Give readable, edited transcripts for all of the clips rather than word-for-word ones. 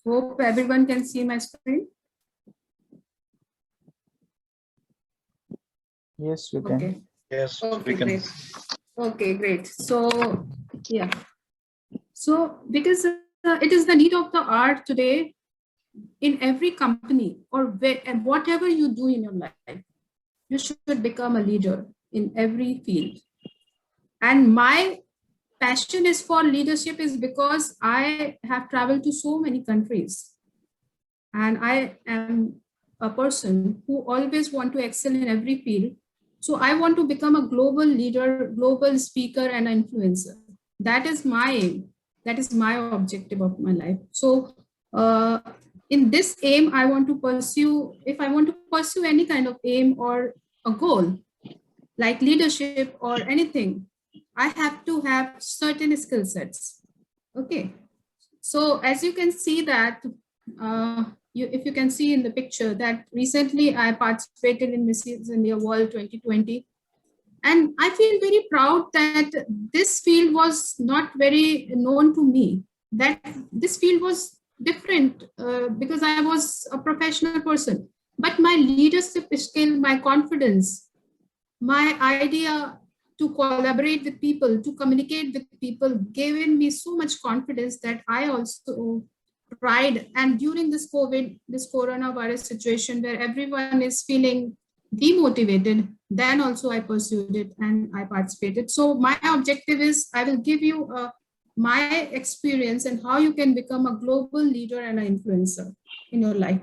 Hope everyone can see my screen. Yes, we can. Okay. Yes, Okay, we can. great. Okay, great. So, yeah. So, because it is the need of the hour today in every company or where, and whatever you do in your life, you should become a leader in every field. And my passion is for leadership is because I have traveled to so many countries, and I am a person who always want to excel in every field. So I want to become a global leader, global speaker, and influencer. That is my aim. That is my objective of my life. So uh, in this aim, I want to pursue, if I want to pursue any kind of aim or a goal, like leadership or anything, I have to have certain skill sets. Okay. So as you can see that, if you can see in the picture that recently I participated in Mrs. India World 2020. And I feel very proud that this field was not very known to me, that this field was different because I was a professional person. But my leadership skill, my confidence, my idea to collaborate with people, to communicate with people, given me so much confidence that I also tried. And during this COVID, this coronavirus situation where everyone is feeling demotivated, then also I pursued it and I participated. So my objective is I will give you my experience and how you can become a global leader and an influencer in your life.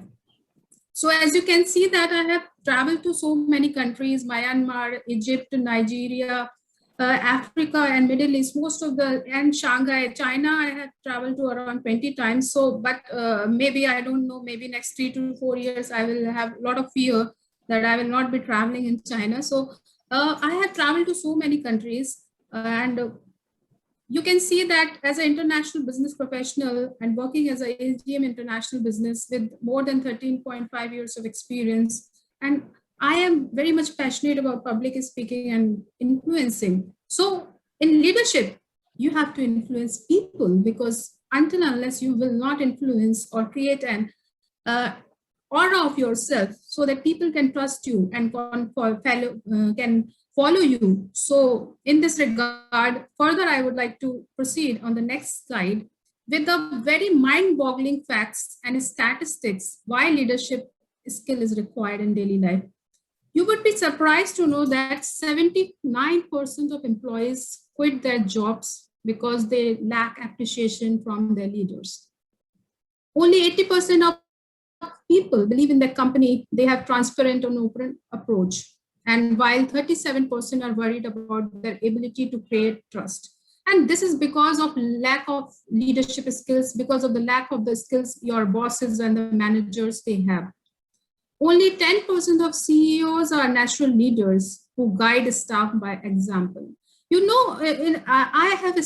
So as you can see that I have traveled to so many countries, Myanmar, Egypt, Nigeria, Africa and Middle East, most of the, and Shanghai, China, I have traveled to around 20 times. So, but maybe, I don't know, maybe next 3 to 4 years, I will have a lot of fear that I will not be traveling in China. So I have traveled to so many countries and you can see that as an international business professional and working as a AGM international business with more than 13.5 years of experience. And I am very much passionate about public speaking and influencing. So in leadership, you have to influence people because until unless you will not influence or create an aura of yourself so that people can trust you and can follow you. So in this regard, further, I would like to proceed on the next slide with the very mind-boggling facts and statistics why leadership skill is required in daily life. You would be surprised to know that 79% of employees quit their jobs because they lack appreciation from their leaders. Only 80% of people believe in their company, they have transparent and open approach. And while 37% are worried about their ability to create trust. And this is because of lack of leadership skills, because of the lack of the skills your bosses and the managers they have. Only 10% of CEOs are natural leaders who guide staff by example. You know, I have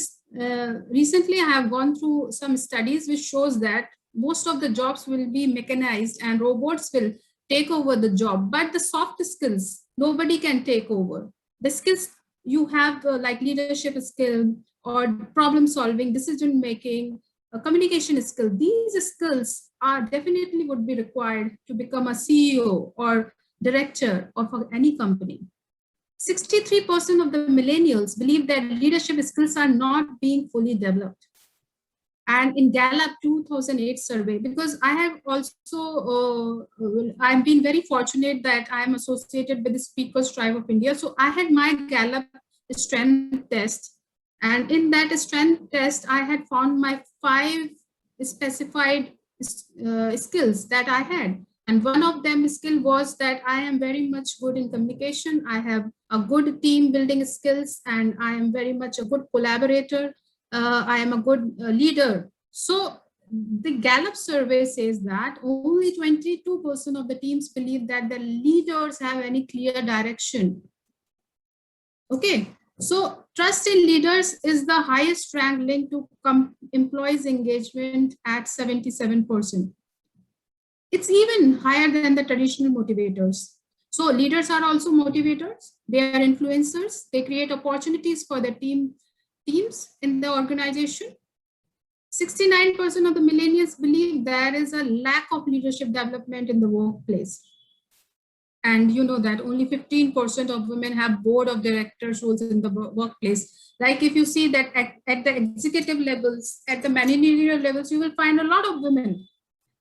recently I have gone through some studies which shows that most of the jobs will be mechanized and robots will take over the job, but the soft skills nobody can take over. The skills you have like leadership skill or problem solving, decision making, communication skill, these skills are definitely would be required to become a CEO or director of any company. 63% of the millennials believe that leadership skills are not being fully developed. And in Gallup 2008 survey, because I have also, I've been very fortunate that I'm associated with the Speakers Tribe of India. So I had my Gallup strength test. And in that strength test, I had found my 5 specified skills that I had. And one of them skill was that I am very much good in communication. I have a good team building skills and I am very much a good collaborator. I am a good leader. So the Gallup survey says that only 22% of the teams believe that the leaders have any clear direction. Okay, so trust in leaders is the highest rank linked to employees engagement at 77%. It's even higher than the traditional motivators. So leaders are also motivators. They are influencers. They create opportunities for the teams in the organization. 69% of the millennials believe there is a lack of leadership development in the workplace. And you know that only 15% of women have board of directors roles in the workplace. Like if you see that at the executive levels, at the managerial levels, you will find a lot of women.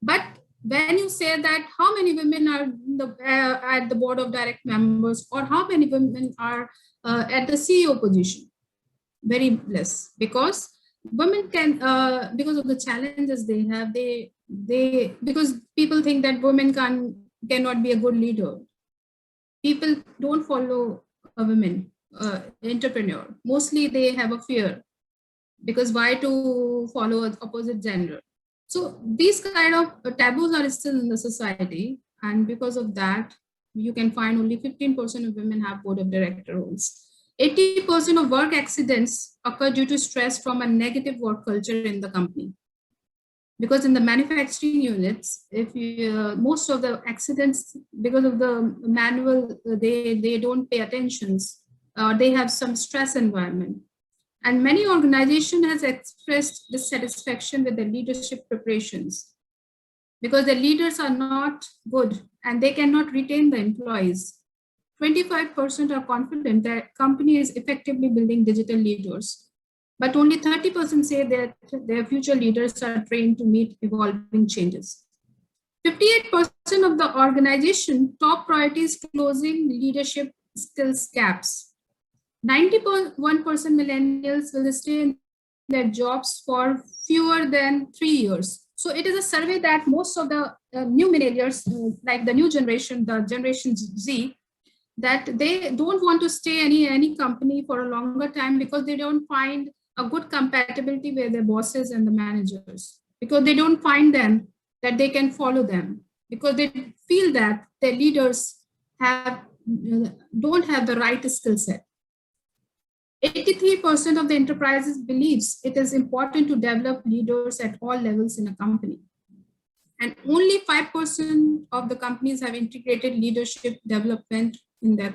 But when you say that how many women are at the board of direct members, or how many women are at the CEO position, very less, because women can because of the challenges they have, because people think that women cannot be a good leader. People don't follow a women entrepreneur. Mostly they have a fear, because why to follow an opposite gender? So these kind of taboos are still in the society, and because of that, you can find only 15% of women have board of director roles. 80% of work accidents occur due to stress from a negative work culture in the company. Because in the manufacturing units, if you, most of the accidents, because of the manual, they don't pay attentions, they have some stress environment. And many organizations has expressed dissatisfaction with the leadership preparations, because the leaders are not good and they cannot retain the employees. 25% are confident that company is effectively building digital leaders, but only 30% say that their future leaders are trained to meet evolving changes. 58% of the organization top priorities closing leadership skills gaps. 91% millennials will stay in their jobs for fewer than 3 years. So it is a survey that most of the new millennials, like the new generation, the Generation Z, that they don't want to stay any company for a longer time, because they don't find a good compatibility with their bosses and the managers, because they don't find them that they can follow them, because they feel that their leaders don't have the right skill set. 83% of the enterprises believes it is important to develop leaders at all levels in a company. And only 5% of the companies have integrated leadership development in their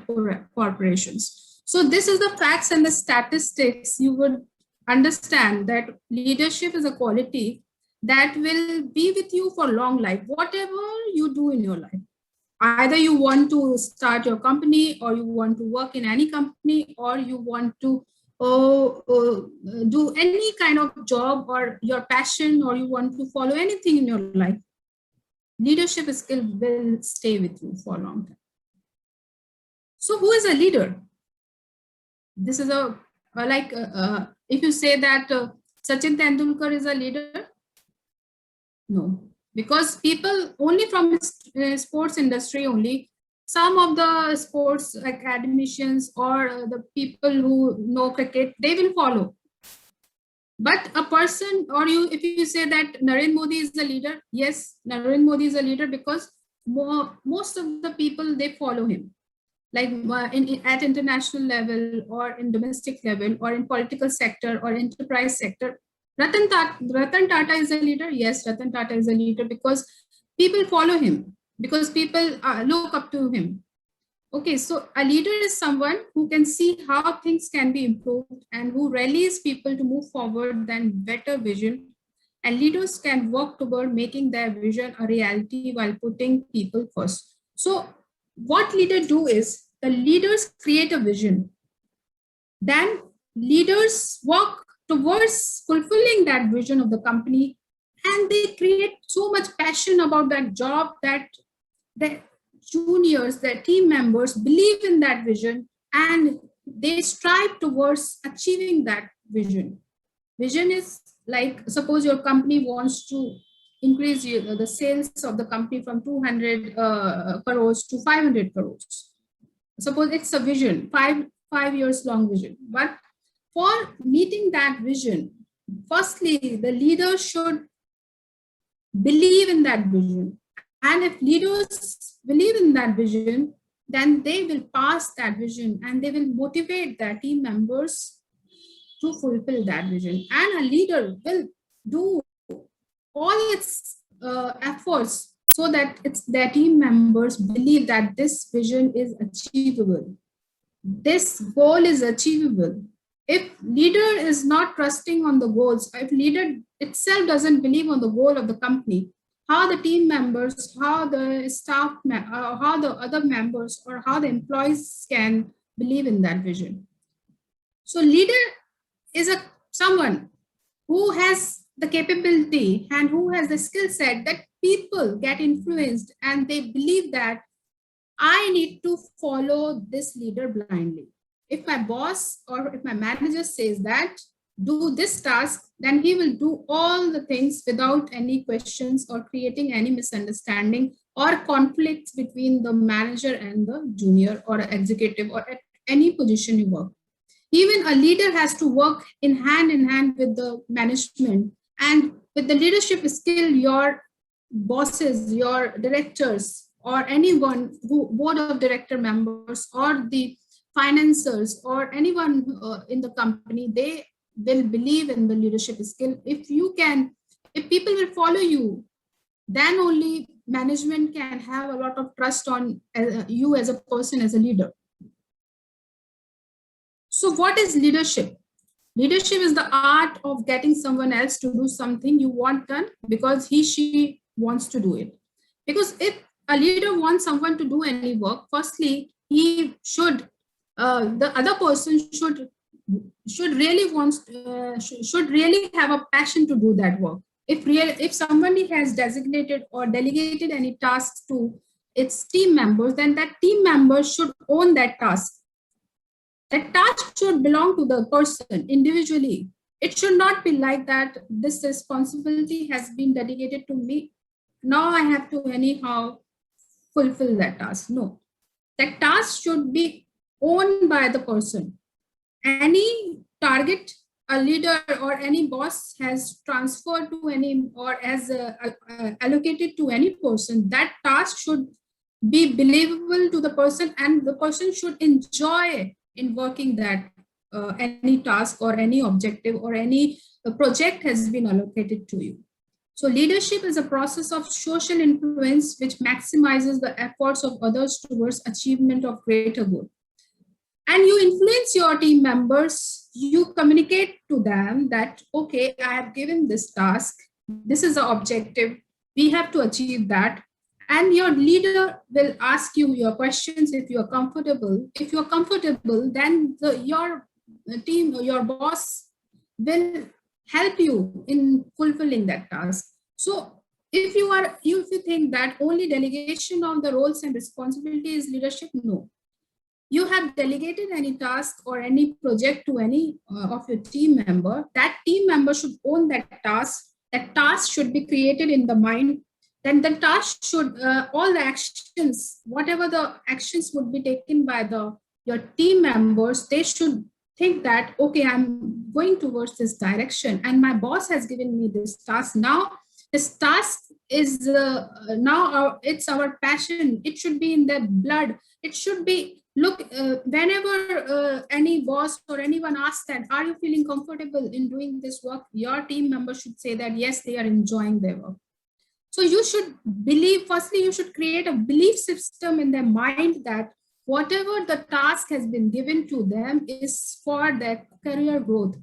corporations. So this is the facts and the statistics. You would understand that leadership is a quality that will be with you for long life, whatever you do in your life. Either you want to start your company, or you want to work in any company, or you want to do any kind of job, or your passion, or you want to follow anything in your life. Leadership skill will stay with you for a long time. So who is a leader? This is if you say that Sachin Tendulkar is a leader, no, because people only from sports industry only, some of the sports academicians or the people who know cricket, they will follow. But a person, or if you say that Narendra Modi is a leader, yes, Narendra Modi is a leader, because most of the people, they follow him. Like at international level, or in domestic level, or in political sector, or enterprise sector, Ratan Tata is a leader. Yes, Ratan Tata is a leader, because people follow him, because people look up to him. Okay, so a leader is someone who can see how things can be improved, and who rallies people to move forward than better vision. And leaders can work toward making their vision a reality while putting people first. So what leaders do is, the leaders create a vision. Then leaders work towards fulfilling that vision of the company, and they create so much passion about that job that the juniors, their team members believe in that vision, and they strive towards achieving that vision. Vision is like, suppose your company wants to increase the sales of the company from 200 crores to 500 crores. Suppose it's a vision, five years long vision. But for meeting that vision, firstly, the leader should believe in that vision. And if leaders believe in that vision, then they will pass that vision, and they will motivate their team members to fulfill that vision. And a leader will do all its efforts so that their team members believe that this vision is achievable. This goal is achievable. If leader is not trusting on the goals, if leader itself doesn't believe on the goal of the company, how the team members, how the staff, how the other members or how the employees can believe in that vision. So leader is a someone who has the capability and who has the skill set that people get influenced and they believe that I need to follow this leader blindly. If my boss or if my manager says that do this task, then he will do all the things without any questions or creating any misunderstanding or conflicts between the manager and the junior or executive or at any position you work. Even a leader has to work in hand with the management, and with the leadership skill, your bosses, your directors, or anyone who board of director members or the financiers or anyone in the company, they will believe in the leadership skill. If people will follow you, then only management can have a lot of trust on you as a person, as a leader. So what is leadership? Leadership is the art of getting someone else to do something you want done because she wants to do it. Because if a leader wants someone to do any work, firstly, he should, the other person should really wants, should really have a passion to do that work. If somebody has designated or delegated any tasks to its team members, then that team member should own that task. That task should belong to the person individually. It should not be like that this responsibility has been dedicated to me. Now I have to anyhow fulfill that task. No, that task should be owned by the person. Any target a leader or any boss has transferred to any or has allocated to any person, that task should be believable to the person and the person should enjoy in working that any task or any objective or any project has been allocated to you. So leadership is a process of social influence which maximizes the efforts of others towards achievement of greater good. And you influence your team members, you communicate to them that, okay, I have given this task, this is the objective, we have to achieve that. And your leader will ask you your questions if you are comfortable. If you are comfortable, then your team or your boss will help you in fulfilling that task. So if you think that only delegation of the roles and responsibility is leadership, no. You have delegated any task or any project to any of your team member, that team member should own that task. That task should be created in the mind. Then the task should, all the actions, whatever the actions would be taken by your team members, they should think that, okay, I'm going towards this direction and my boss has given me this task. Now, this task is it's our passion. It should be in their blood. It should be, look, whenever any boss or anyone asks that, are you feeling comfortable in doing this work? Your team member should say that, yes, they are enjoying their work. So you should believe, firstly, you should create a belief system in their mind that whatever the task has been given to them is for their career growth,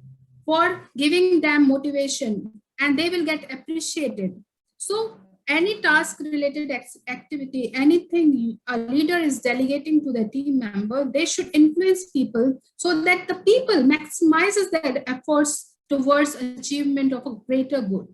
for giving them motivation, and they will get appreciated. So any task related activity, anything a leader is delegating to the team member, they should influence people so that the people maximizes their efforts towards achievement of a greater good.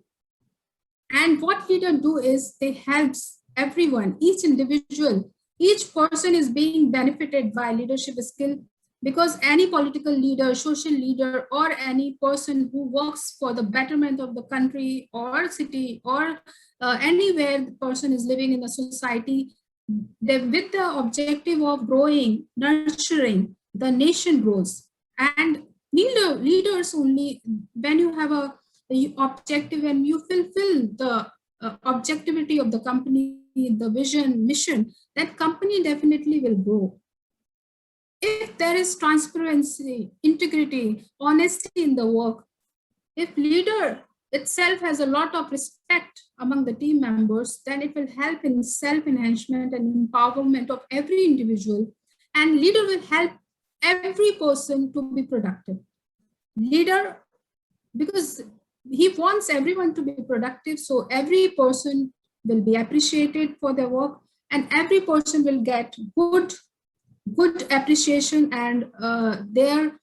And what leader do is they helps everyone, each individual, each person is being benefited by leadership skill, because any political leader, social leader, or any person who works for the betterment of the country or city or anywhere the person is living in a society, with the objective of growing, nurturing, the nation grows. And leaders only, when you have a objective and you fulfill the objectivity of the company, the vision, mission, that company definitely will grow. If there is transparency, integrity, honesty in the work, if leader itself has a lot of respect among the team members, then it will help in self-enhancement and empowerment of every individual, and leader will help every person to be productive. leader, because he wants everyone to be productive, so every person will be appreciated for their work, and every person will get good appreciation, and their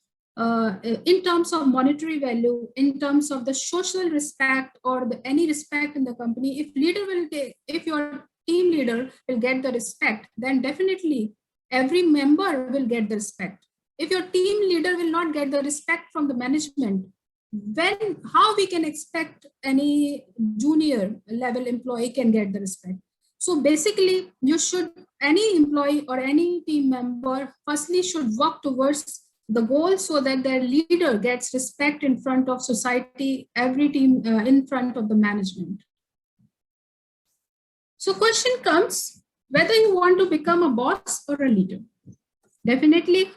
in terms of monetary value, in terms of the social respect or any respect in the company. If leader will take, if your team leader will get the respect, then definitely every member will get the respect. If your team leader will not get the respect from the management, when how we can expect any junior level employee can get the respect? So basically, you should, any employee or any team member firstly should work towards the goal so that their leader gets respect in front of society, every team in front of the management. So question comes whether you want to become a boss or a leader. Definitely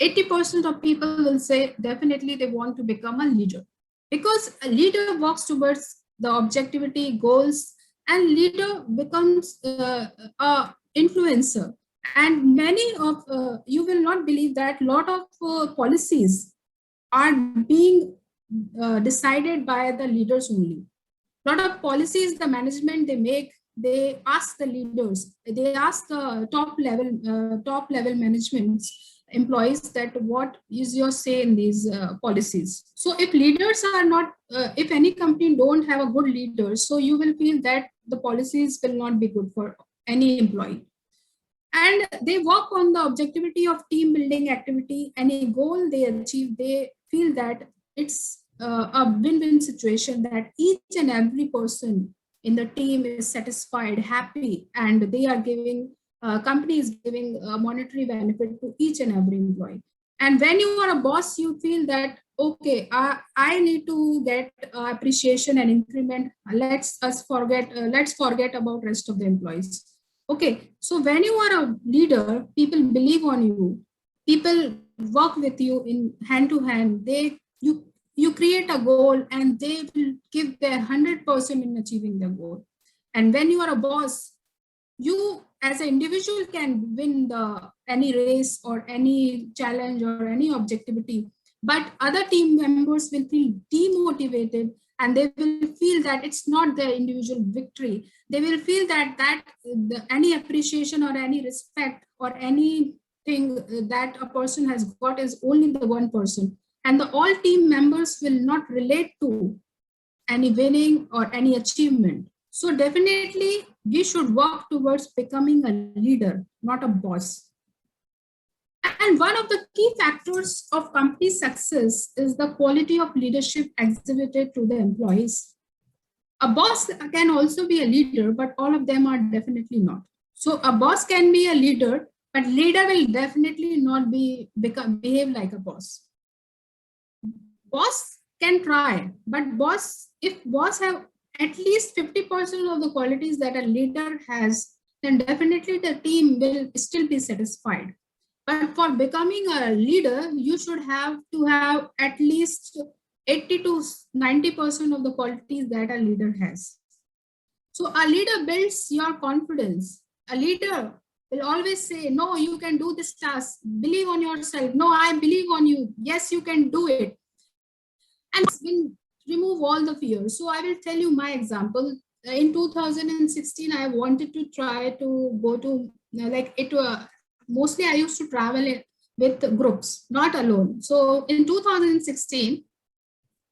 80% of people will say definitely they want to become a leader, because a leader works towards the objectivity goals, and leader becomes a influencer. And many of you will not believe that lot of policies are being decided by the leaders only. Lot of policies the management they make, they ask the leaders, they ask the top level managements employees that what is your say in these policies. So if leaders are not if any company don't have a good leader, so you will feel that the policies will not be good for any employee. And they work on the objectivity of team building activity. Any goal they achieve, they feel that it's a win-win situation, that each and every person in the team is satisfied, happy, and they are giving company is giving a monetary benefit to each and every employee. And when you are a boss, you feel that okay, I need to get appreciation and increment. Let's forget about rest of the employees. Okay, so when you are a leader, people believe on you. People work with you in hand to hand. You create a goal, and they will give their 100% in achieving the goal. And when you are a boss, you as an individual can win the any race or any challenge or any objectivity, but other team members will feel demotivated, and they will feel that it's not their individual victory. They will feel that any appreciation or any respect or anything that a person has got is only the one person, and the all team members will not relate to any winning or any achievement. So definitely we should work towards becoming a leader, not a boss. And one of the key factors of company success is the quality of leadership exhibited to the employees. A boss can also be a leader, but all of them are definitely not. So a boss can be a leader, but leader will definitely not behave like a boss. Boss can try, but if boss have at least 50% of the qualities that a leader has, then definitely the team will still be satisfied. But for becoming a leader, you should have to have at least 80 to 90% of the qualities that a leader has. So a leader builds your confidence. A leader will always say, no, you can do this task. Believe on yourself. No, I believe on you. Yes, you can do it. And will remove all the fears. So I will tell you my example. In 2016, I wanted to try to go to mostly I used to travel with groups, not alone. So in 2016,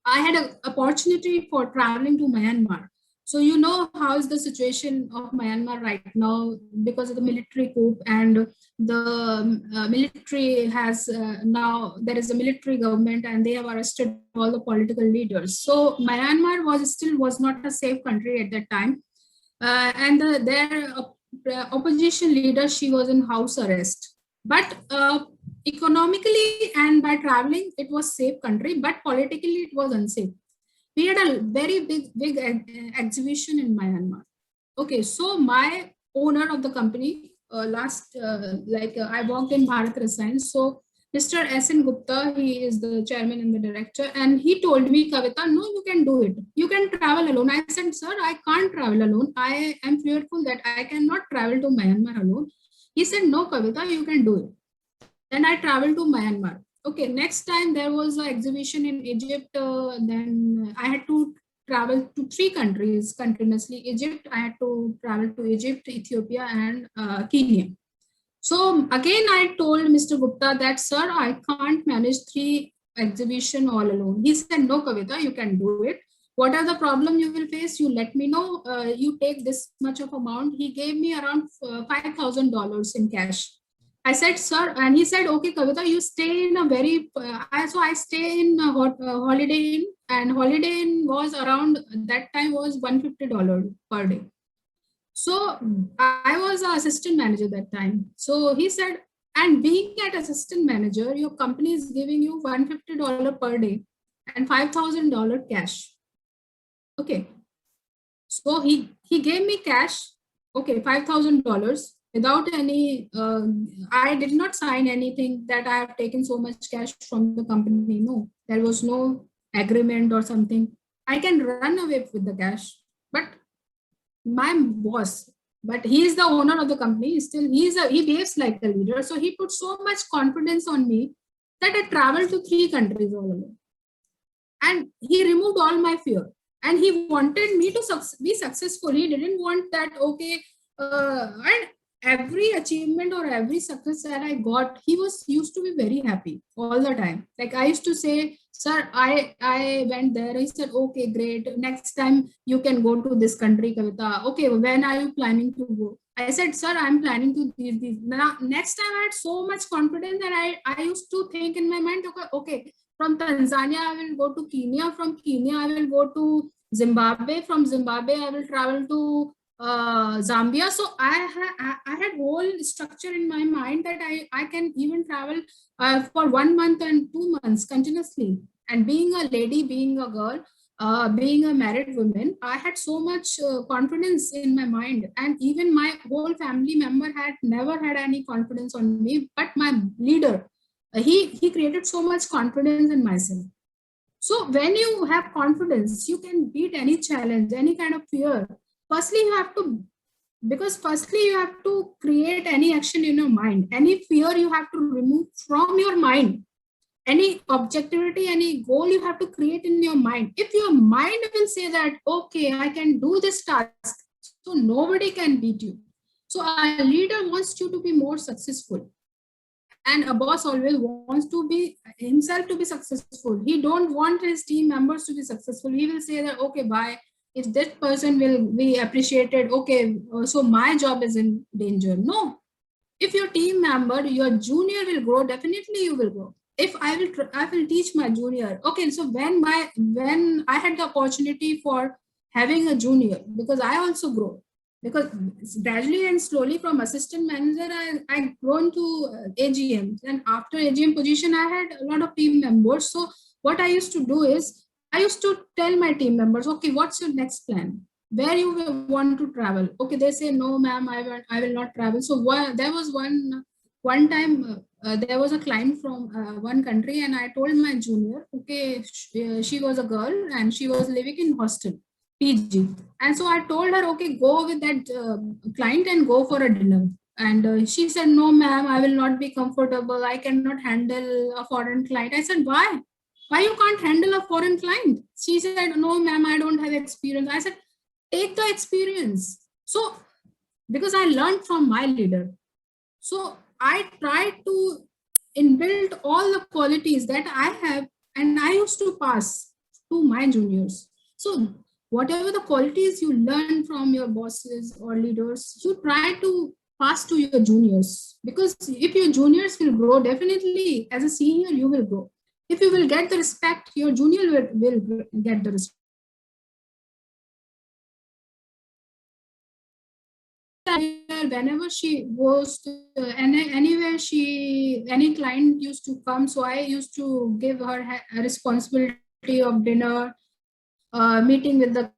I had an opportunity for traveling to Myanmar. So you know how is the situation of Myanmar right now because of the military coup, and the military has now there is a military government, and they have arrested all the political leaders. So Myanmar was not a safe country at that time, and their opposition leader, she was in house arrest. But economically and by traveling, it was safe country, but politically it was unsafe. We had a very big exhibition in Myanmar. Okay, so my owner of the company I worked in Bharat Rasayan. So Mr. S.N. Gupta, he is the chairman and the director, and he told me, Kavita, no, you can do it. You can travel alone. I said, sir, I can't travel alone. I am fearful that I cannot travel to Myanmar alone. He said, no, Kavita, you can do it. Then I traveled to Myanmar. Okay, next time there was an exhibition in Egypt. Then I had to travel to three countries continuously. Egypt, I had to travel to Egypt, Ethiopia, and Kenya. So again, I told Mr. Gupta that, sir, I can't manage three exhibition all alone. He said, no, Kavita, you can do it. What are the problem you will face? You let me know. You take this much of amount. He gave me around $5,000 in cash. I said, sir, and he said, okay, Kavita, you stay in a very, so I stay in a Holiday Inn, and Holiday Inn was around, that time was $150 per day. So I was an assistant manager that time. So he said, and being at assistant manager, your company is giving you $150 per day and $5,000 cash. Okay. So he gave me cash, okay, $5,000 without any, I did not sign anything that I have taken so much cash from the company. No, there was no agreement or something. I can run away with the cash. But my boss, but he is the owner of the company, still he behaves like a leader. So he put so much confidence on me that I traveled to three countries all alone. And he removed all my fear. And he wanted me to be successful. He didn't want that, okay, and every achievement or every success that I got, he was used to be very happy all the time. Like I used to say, sir, I went there. He said, okay, great. Next time you can go to this country, Kavita. Okay, when are you planning to go? I said, sir, I'm planning to these. Now, next time I had so much confidence that I used to think in my mind, okay, from Tanzania, I will go to Kenya. From Kenya, I will go to Zimbabwe. From Zimbabwe, I will travel to Zambia. So I had whole structure in my mind that I can even travel for 1 month and 2 months continuously. And being a lady, being a girl, being a married woman, I had so much confidence in my mind. And even my whole family member had never had any confidence on me. But my leader, he created so much confidence in myself. So when you have confidence, you can beat any challenge, any kind of fear. Firstly, you have to, because firstly you have to create any action in your mind. Any fear you have to remove from your mind. Any objectivity, any goal you have to create in your mind. If your mind will say that, okay, I can do this task, so nobody can beat you. So a leader wants you to be more successful, and a boss always wants to be himself to be successful. He don't want his team members to be successful. He will say that, okay, bye, if this person will be appreciated, okay, so my job is in danger. No, if your team member, your junior will grow, definitely you will grow. If I will teach my junior. Okay, so when I had the opportunity for having a junior, because I also grow, because gradually and slowly from assistant manager, I grown to AGM. And after AGM position, I had a lot of team members. So what I used to do is, I used to tell my team members, okay, what's your next plan? Where you will want to travel? Okay, they say, no, ma'am, I will not travel. So there was one time there was a client from one country, and I told my junior, okay, she was a girl and she was living in hostel, PG. And so I told her, okay, go with that client and go for a dinner. And she said, no, ma'am, I will not be comfortable. I cannot handle a foreign client. I said, why? Why you can't handle a foreign client? She said, no, ma'am, I don't have experience. I said, take the experience. So, because I learned from my leader. So I tried to inbuild all the qualities that I have, and I used to pass to my juniors. So whatever the qualities you learn from your bosses or leaders, you try to pass to your juniors, because if your juniors will grow, definitely as a senior you will grow. If you will get the respect, your junior will get the respect. Whenever she goes to anywhere, any client used to come, so I used to give her a responsibility of dinner, meeting with the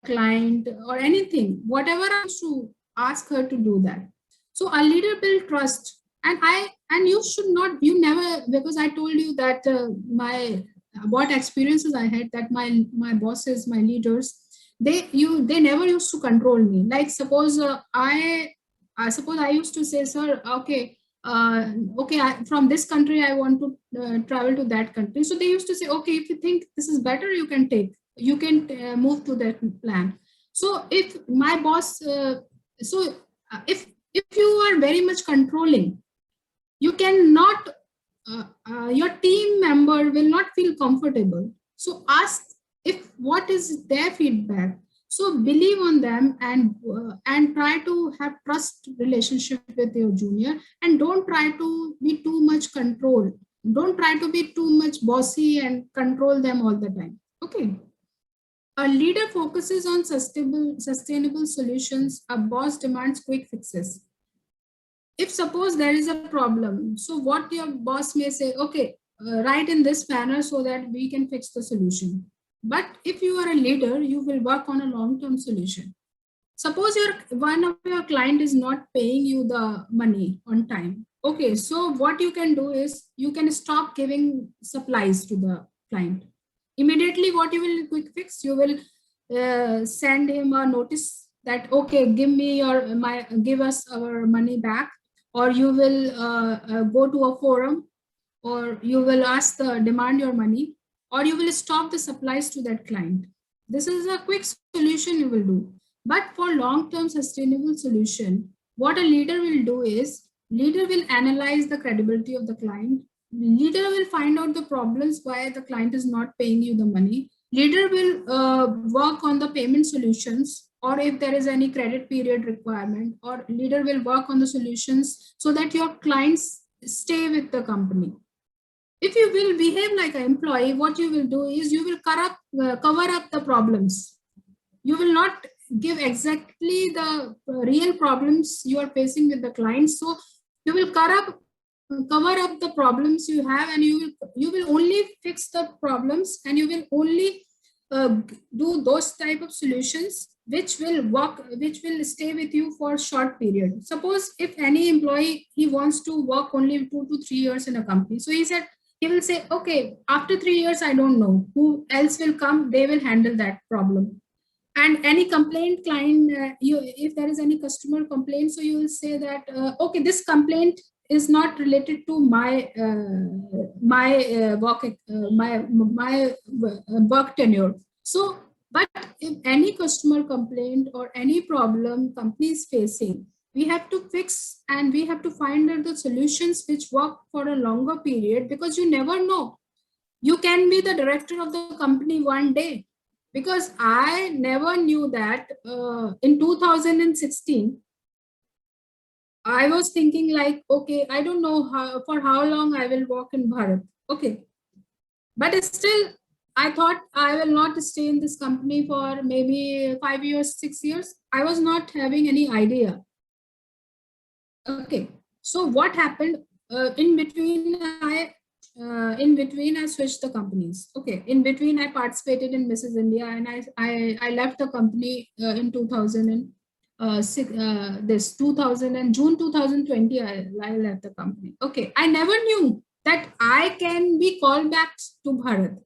client, or anything, whatever I used to ask her to do that. So a leader build trust. And you should not, you never, because I told you that my what experiences I had, that my bosses, my leaders, they never used to control me. Like suppose I suppose I used to say, sir, okay, okay, from this country, I want to travel to that country. So they used to say, okay, if you think this is better, you can move to that plan. So if my boss, if you are very much controlling, you cannot, your team member will not feel comfortable. So ask if what is their feedback. So believe on them, and try to have trust relationship with your junior, and don't try to be too much control. Don't try to be too much bossy and control them all the time. Okay. A leader focuses on sustainable solutions. A boss demands quick fixes. If suppose there is a problem, so what your boss may say, okay, write in this manner so that we can fix the solution. But if you are a leader, you will work on a long term solution. Suppose one of your client is not paying you the money on time. Okay, so what you can do is you can stop giving supplies to the client. Immediately, what you will quick fix, you will send him a notice that, okay, give us our money back, or you will go to a forum, or you will demand your money, or you will stop the supplies to that client. This is a quick solution you will do. But for long-term sustainable solution, what a leader will do is, leader will analyze the credibility of the client. Leader will find out the problems why the client is not paying you the money. Leader will work on the payment solutions, or if there is any credit period requirement, or leader will work on the solutions so that your clients stay with the company. If you will behave like an employee, what you will do is you will cover up the problems. You will not give exactly the real problems you are facing with the clients. So you will cover up the problems you have, and you will only fix the problems, and you will only do those type of solutions which will stay with you for short period. Suppose if any employee, he wants to work only 2 to 3 years in a company, so he will say, okay, after 3 years, I don't know who else will come, they will handle that problem. And any complaint client, if there is any customer complaint, so you will say that, okay, this complaint is not related to my work tenure. So, but if any customer complaint or any problem company is facing, we have to fix, and we have to find out the solutions which work for a longer period, because you never know, you can be the director of the company one day. Because I never knew that in 2016, I was thinking like, okay, I don't know for how long I will work in Bharat. Okay. But still, I thought I will not stay in this company for maybe 5 years, 6 years. I was not having any idea. Okay. So what happened in between I switched the companies. Okay. In between I participated in Mrs. India, and I left the company in 2000 and this 2000 and June 2020, I left the company. Okay. I never knew that I can be called back to Bharat,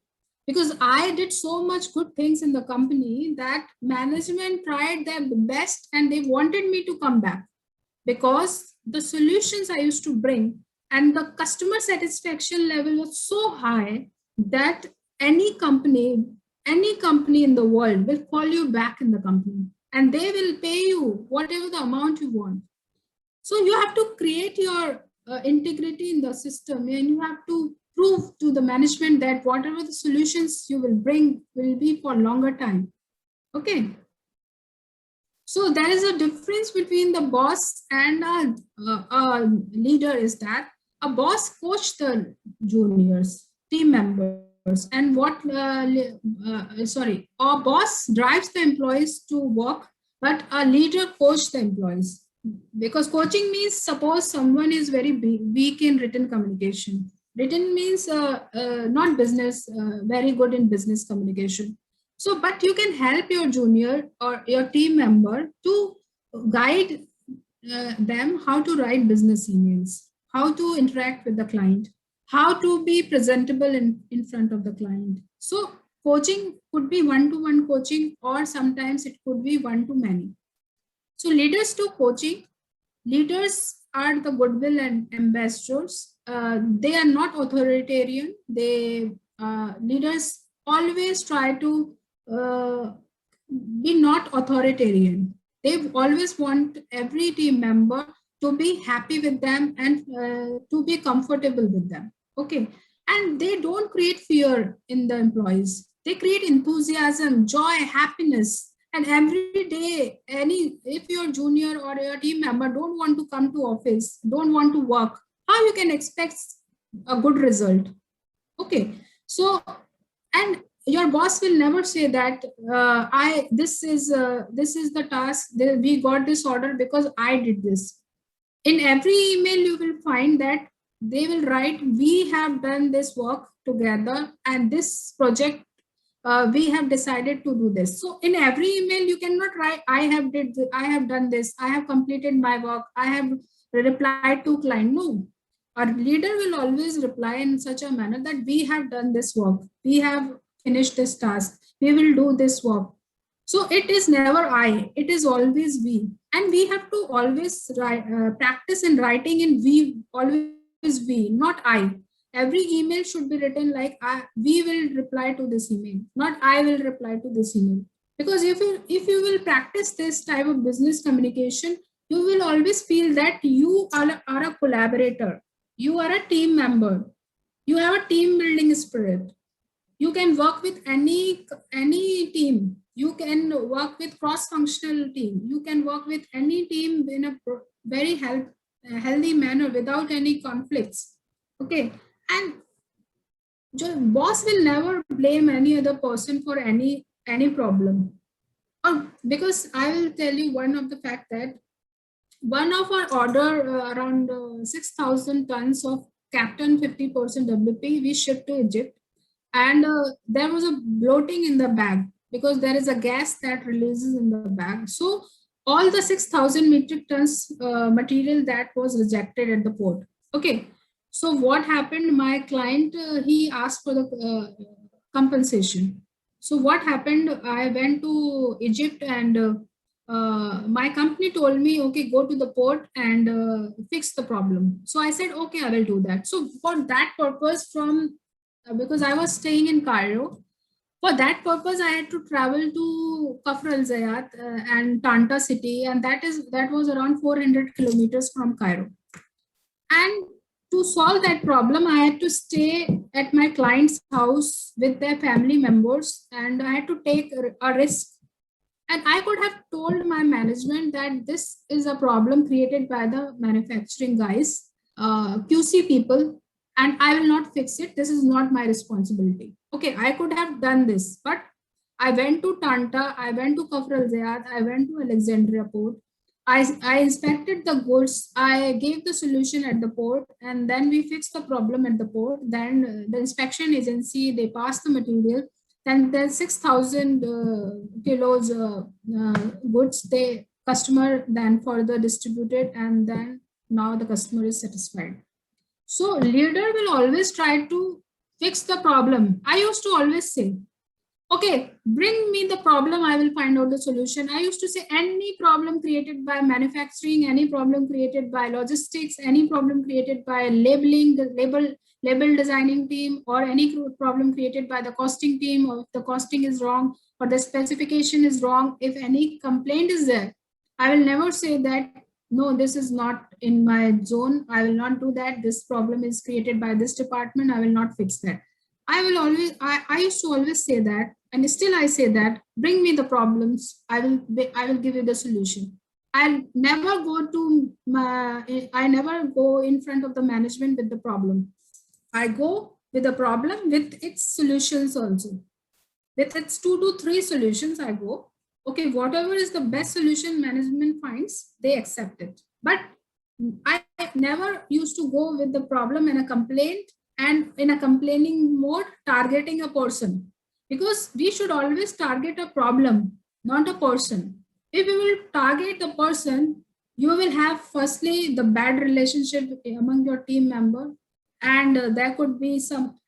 because I did so much good things in the company that management tried their best and they wanted me to come back, because the solutions I used to bring and the customer satisfaction level was so high that any company in the world will call you back in the company, and they will pay you whatever the amount you want. So you have to create your integrity in the system, and you have to prove to the management that whatever the solutions you will bring will be for longer time. Okay. So there is a difference between the boss and a leader, is that a boss coach the juniors, team members, and a boss drives the employees to work, but a leader coach the employees. Because coaching means, suppose someone is very weak in written communication. Written means not business, very good in business communication. So, but you can help your junior or your team member to guide them how to write business emails, how to interact with the client, how to be presentable in front of the client. So, coaching could be one-to-one coaching, or sometimes it could be one-to-many. So, leaders do coaching, Leaders are the goodwill and ambassadors. They are not authoritarian. They leaders always try to uh, be not authoritarian. They always want every team member to be happy with them and to be comfortable with them. Okay, and they don't create fear in the employees. They create enthusiasm, joy, happiness, and every day, any if your junior or your team member don't want to come to office, don't want to work, how you can expect a good result? Okay, so and your boss will never say that I this is the task we got this order because I did this. In every email you will find that they will write we have done this work together and this project we have decided to do this. So in every email you cannot write I have done this, I have completed my work, I have replied to client. No, our leader will always reply in such a manner that we have done this work, we have finished this task, we will do this work. So it is never I, it is always we. And we have to always practice in writing in we, always we, not I. Every email should be written like we will reply to this email, not I will reply to this email. Because if you will practice this type of business communication, you will always feel that you are a collaborator, you are a team member, you have a team building spirit. You can work with any team, you can work with cross functional team, you can work with any team in a very healthy manner without any conflicts. Okay, and boss will never blame any other person for any problem. Or because I will tell you one of the fact that one of our order around 6,000 tons of Captain 50% WP we shipped to Egypt, and there was a bloating in the bag because there is a gas that releases in the bag. So all the 6,000 metric tons material that was rejected at the port. Okay, so what happened, my client he asked for the compensation. So what happened, I went to Egypt, and my company told me, okay, go to the port and fix the problem. So I said, okay, I will do that. So for that purpose, from because I was staying in Cairo, for that purpose, I had to travel to Kafr al Zayat and Tanta city, and that was around 400 kilometers from Cairo. And to solve that problem, I had to stay at my client's house with their family members, and I had to take a risk. And I could have told my management that this is a problem created by the manufacturing guys, QC people, and I will not fix it. This is not my responsibility. Okay, I could have done this, but I went to Tanta, I went to Kafr al Zayat, I went to Alexandria port. I inspected the goods, I gave the solution at the port, and then we fixed the problem at the port. Then the inspection agency, they passed the material. Then the 6,000 kilos goods, they customer then further distributed, and then now the customer is satisfied. So leader will always try to fix the problem. I used to always say, okay, bring me the problem, I will find out the solution. I used to say any problem created by manufacturing, any problem created by logistics, any problem created by labeling, the label designing team, or any problem created by the costing team, or if the costing is wrong or the specification is wrong, if any complaint is there, I will never say that no, this is not in my zone, I will not do that, this problem is created by this department, I will not fix that. I used to always say that, and still I say that, bring me the problems, I will give you the solution. I never go in front of the management with the problem. I go with the problem with its solutions also. With its 2 to 3 solutions, I go. Okay, whatever is the best solution management finds, they accept it. But I never used to go with the problem and a complaint, and in a complaining mode, targeting a person. Because we should always target a problem, not a person. If you will target the person, you will have firstly the bad relationship among your team member, and there could be some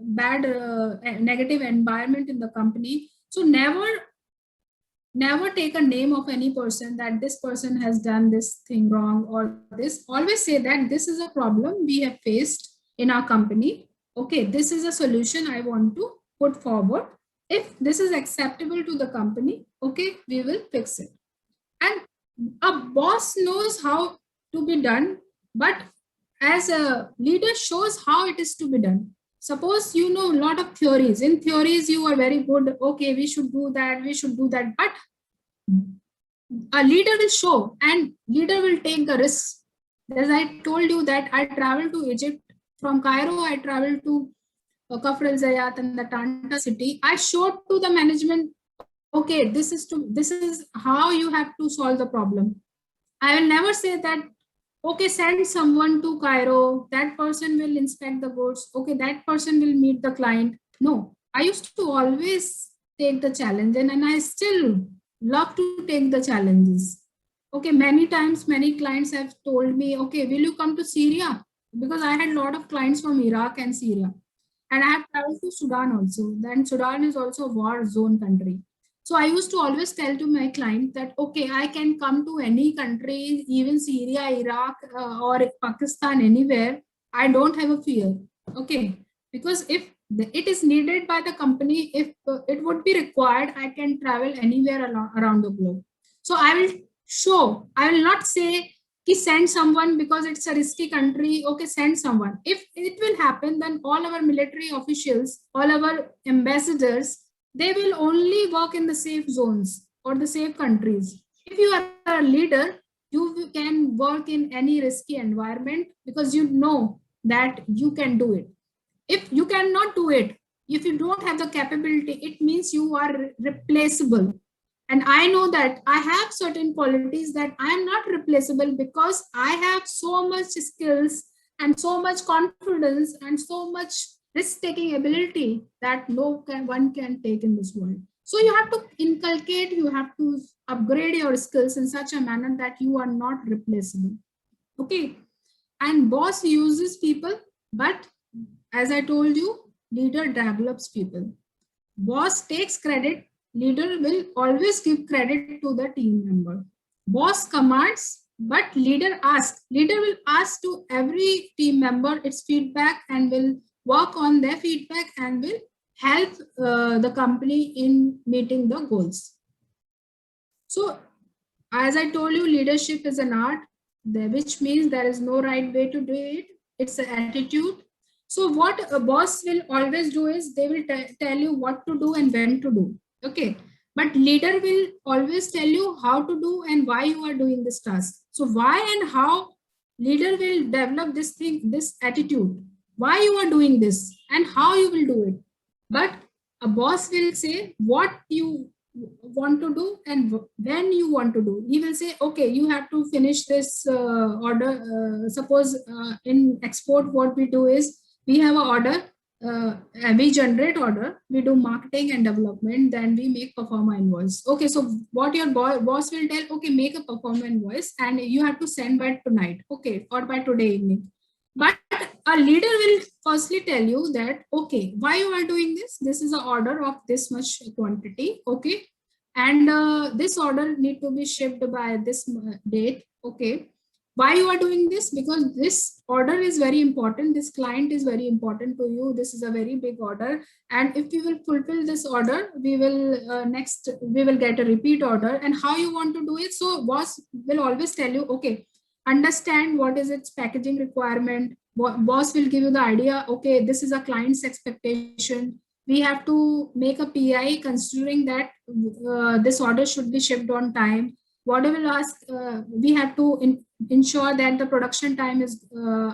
bad negative environment in the company. So never never take a name of any person that this person has done this thing wrong or this. Always say that this is a problem we have faced in our company. Okay, this is a solution I want to put forward. If this is acceptable to the company, okay, we will fix it. And a boss knows how to be done, but as a leader shows how it is to be done. Suppose you know a lot of theories. In theories, you are very good. Okay, we should do that, we should do that. But a leader will show and leader will take the risk. As I told you that I traveled to Egypt. From Cairo, I traveled to Kafr al Zayat and the Tanta city. I showed to the management, okay, this is how you have to solve the problem. I will never say that, okay, send someone to Cairo, that person will inspect the goods, okay, that person will meet the client. No, I used to always take the challenge, and I still love to take the challenges. Okay, many times, many clients have told me, okay, will you come to Syria? Because I had a lot of clients from Iraq and Syria. And I have traveled to Sudan also. Then Sudan is also a war zone country. So I used to always tell to my client that, okay, I can come to any country, even Syria, Iraq, or Pakistan, anywhere. I don't have a fear. Okay. Because if it is needed by the company, if it would be required, I can travel anywhere around the globe. So I will show, I will not say, send someone because it's a risky country. Okay, send someone. If it will happen, then all our military officials, all our ambassadors, they will only work in the safe zones or the safe countries. If you are a leader, you can work in any risky environment because you know that you can do it. If you cannot do it, if you don't have the capability, it means you are replaceable. And I know that I have certain qualities that I am not replaceable because I have so much skills and so much confidence and so much risk taking ability that one can take in this world. So you have to inculcate, you have to upgrade your skills in such a manner that you are not replaceable. Okay. And boss uses people, but as I told you, leader develops people. Boss takes credit, leader will always give credit to the team member. Boss commands, but leader asks. Leader will ask to every team member its feedback and will work on their feedback and will help the company in meeting the goals. So, as I told you, leadership is an art, which means there is no right way to do it. It's an attitude. So what a boss will always do is they will tell you what to do and when to do. Okay. But leader will always tell you how to do and why you are doing this task. So why and how leader will develop this thing, this attitude, why you are doing this and how you will do it. But a boss will say what you want to do and when you want to do. He will say, okay, you have to finish this order. Suppose in export, what we do is we have an order, we generate order, we do marketing and development, then we make performer invoice. Okay, so what your boss will tell, okay, make a performer invoice and you have to send by tonight, okay, or by today evening. But a leader will firstly tell you that, okay, why you are doing this? This is an order of this much quantity, okay, and this order need to be shipped by this date, okay. Why you are doing this? Because this order is very important. This client is very important to you. This is a very big order, and if we will fulfill this order, we will we will get a repeat order. And how you want to do it? So boss will always tell you, okay, understand what is its packaging requirement. Boss will give you the idea, okay, this is a client's expectation. We have to make a PI considering that this order should be shipped on time. What I will ask, we have to ensure that the production time is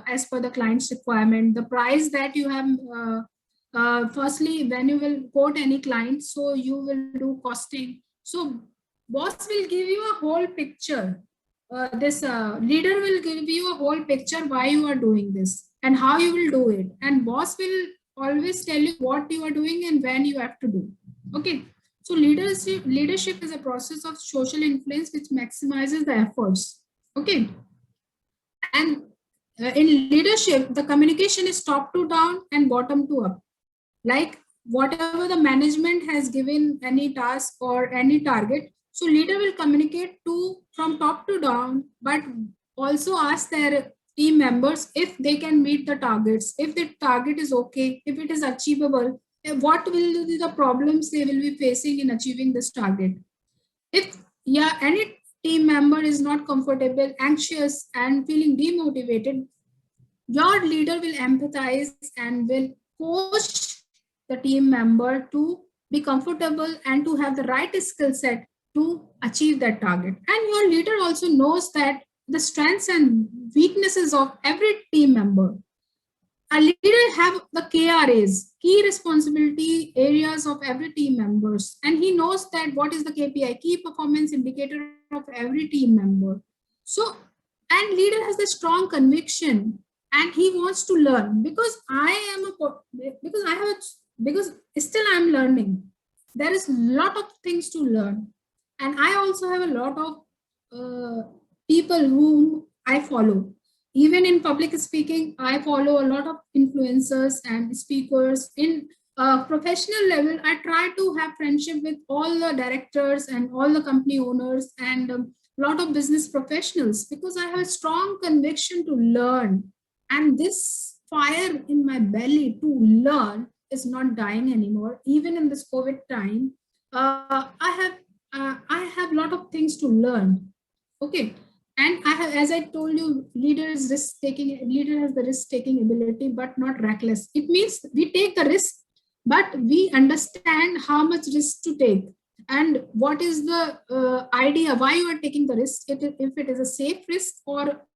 as per the client's requirement. The price that you have, firstly, when you will quote any client, so you will do costing. So boss will give you a whole picture. This leader will give you a whole picture why you are doing this and how you will do it. And boss will always tell you what you are doing and when you have to do. Okay. So leadership is a process of social influence which maximizes the efforts. Okay. And in leadership, the communication is top to down and bottom to up. Like whatever the management has given any task or any target, So leader will communicate from top to down, but also ask their team members if they can meet the targets, if the target is okay, if it is achievable, what will be the problems they will be facing in achieving this target. If any team member is not comfortable, anxious, and feeling demotivated, your leader will empathize and will coach the team member to be comfortable and to have the right skill set to achieve that target. And your leader also knows that the strengths and weaknesses of every team member. A leader have the KRAs, key responsibility areas of every team members, and he knows that what is the KPI, key performance indicator of every team member. So, and leader has the strong conviction, and he wants to learn because because I have because still I'm learning. There is a lot of things to learn, and I also have a lot of people whom I follow. Even in public speaking, I follow a lot of influencers and speakers. In a professional level, I try to have friendship with all the directors and all the company owners and a lot of business professionals because I have a strong conviction to learn. And this fire in my belly to learn is not dying anymore. Even in this COVID time, I have a lot of things to learn. Okay, and I have, as I told you, leader has the risk taking ability, but not reckless. It means we take the risk, but we understand how much risk to take and what is the idea why you are taking the risk. If it is a safe risk or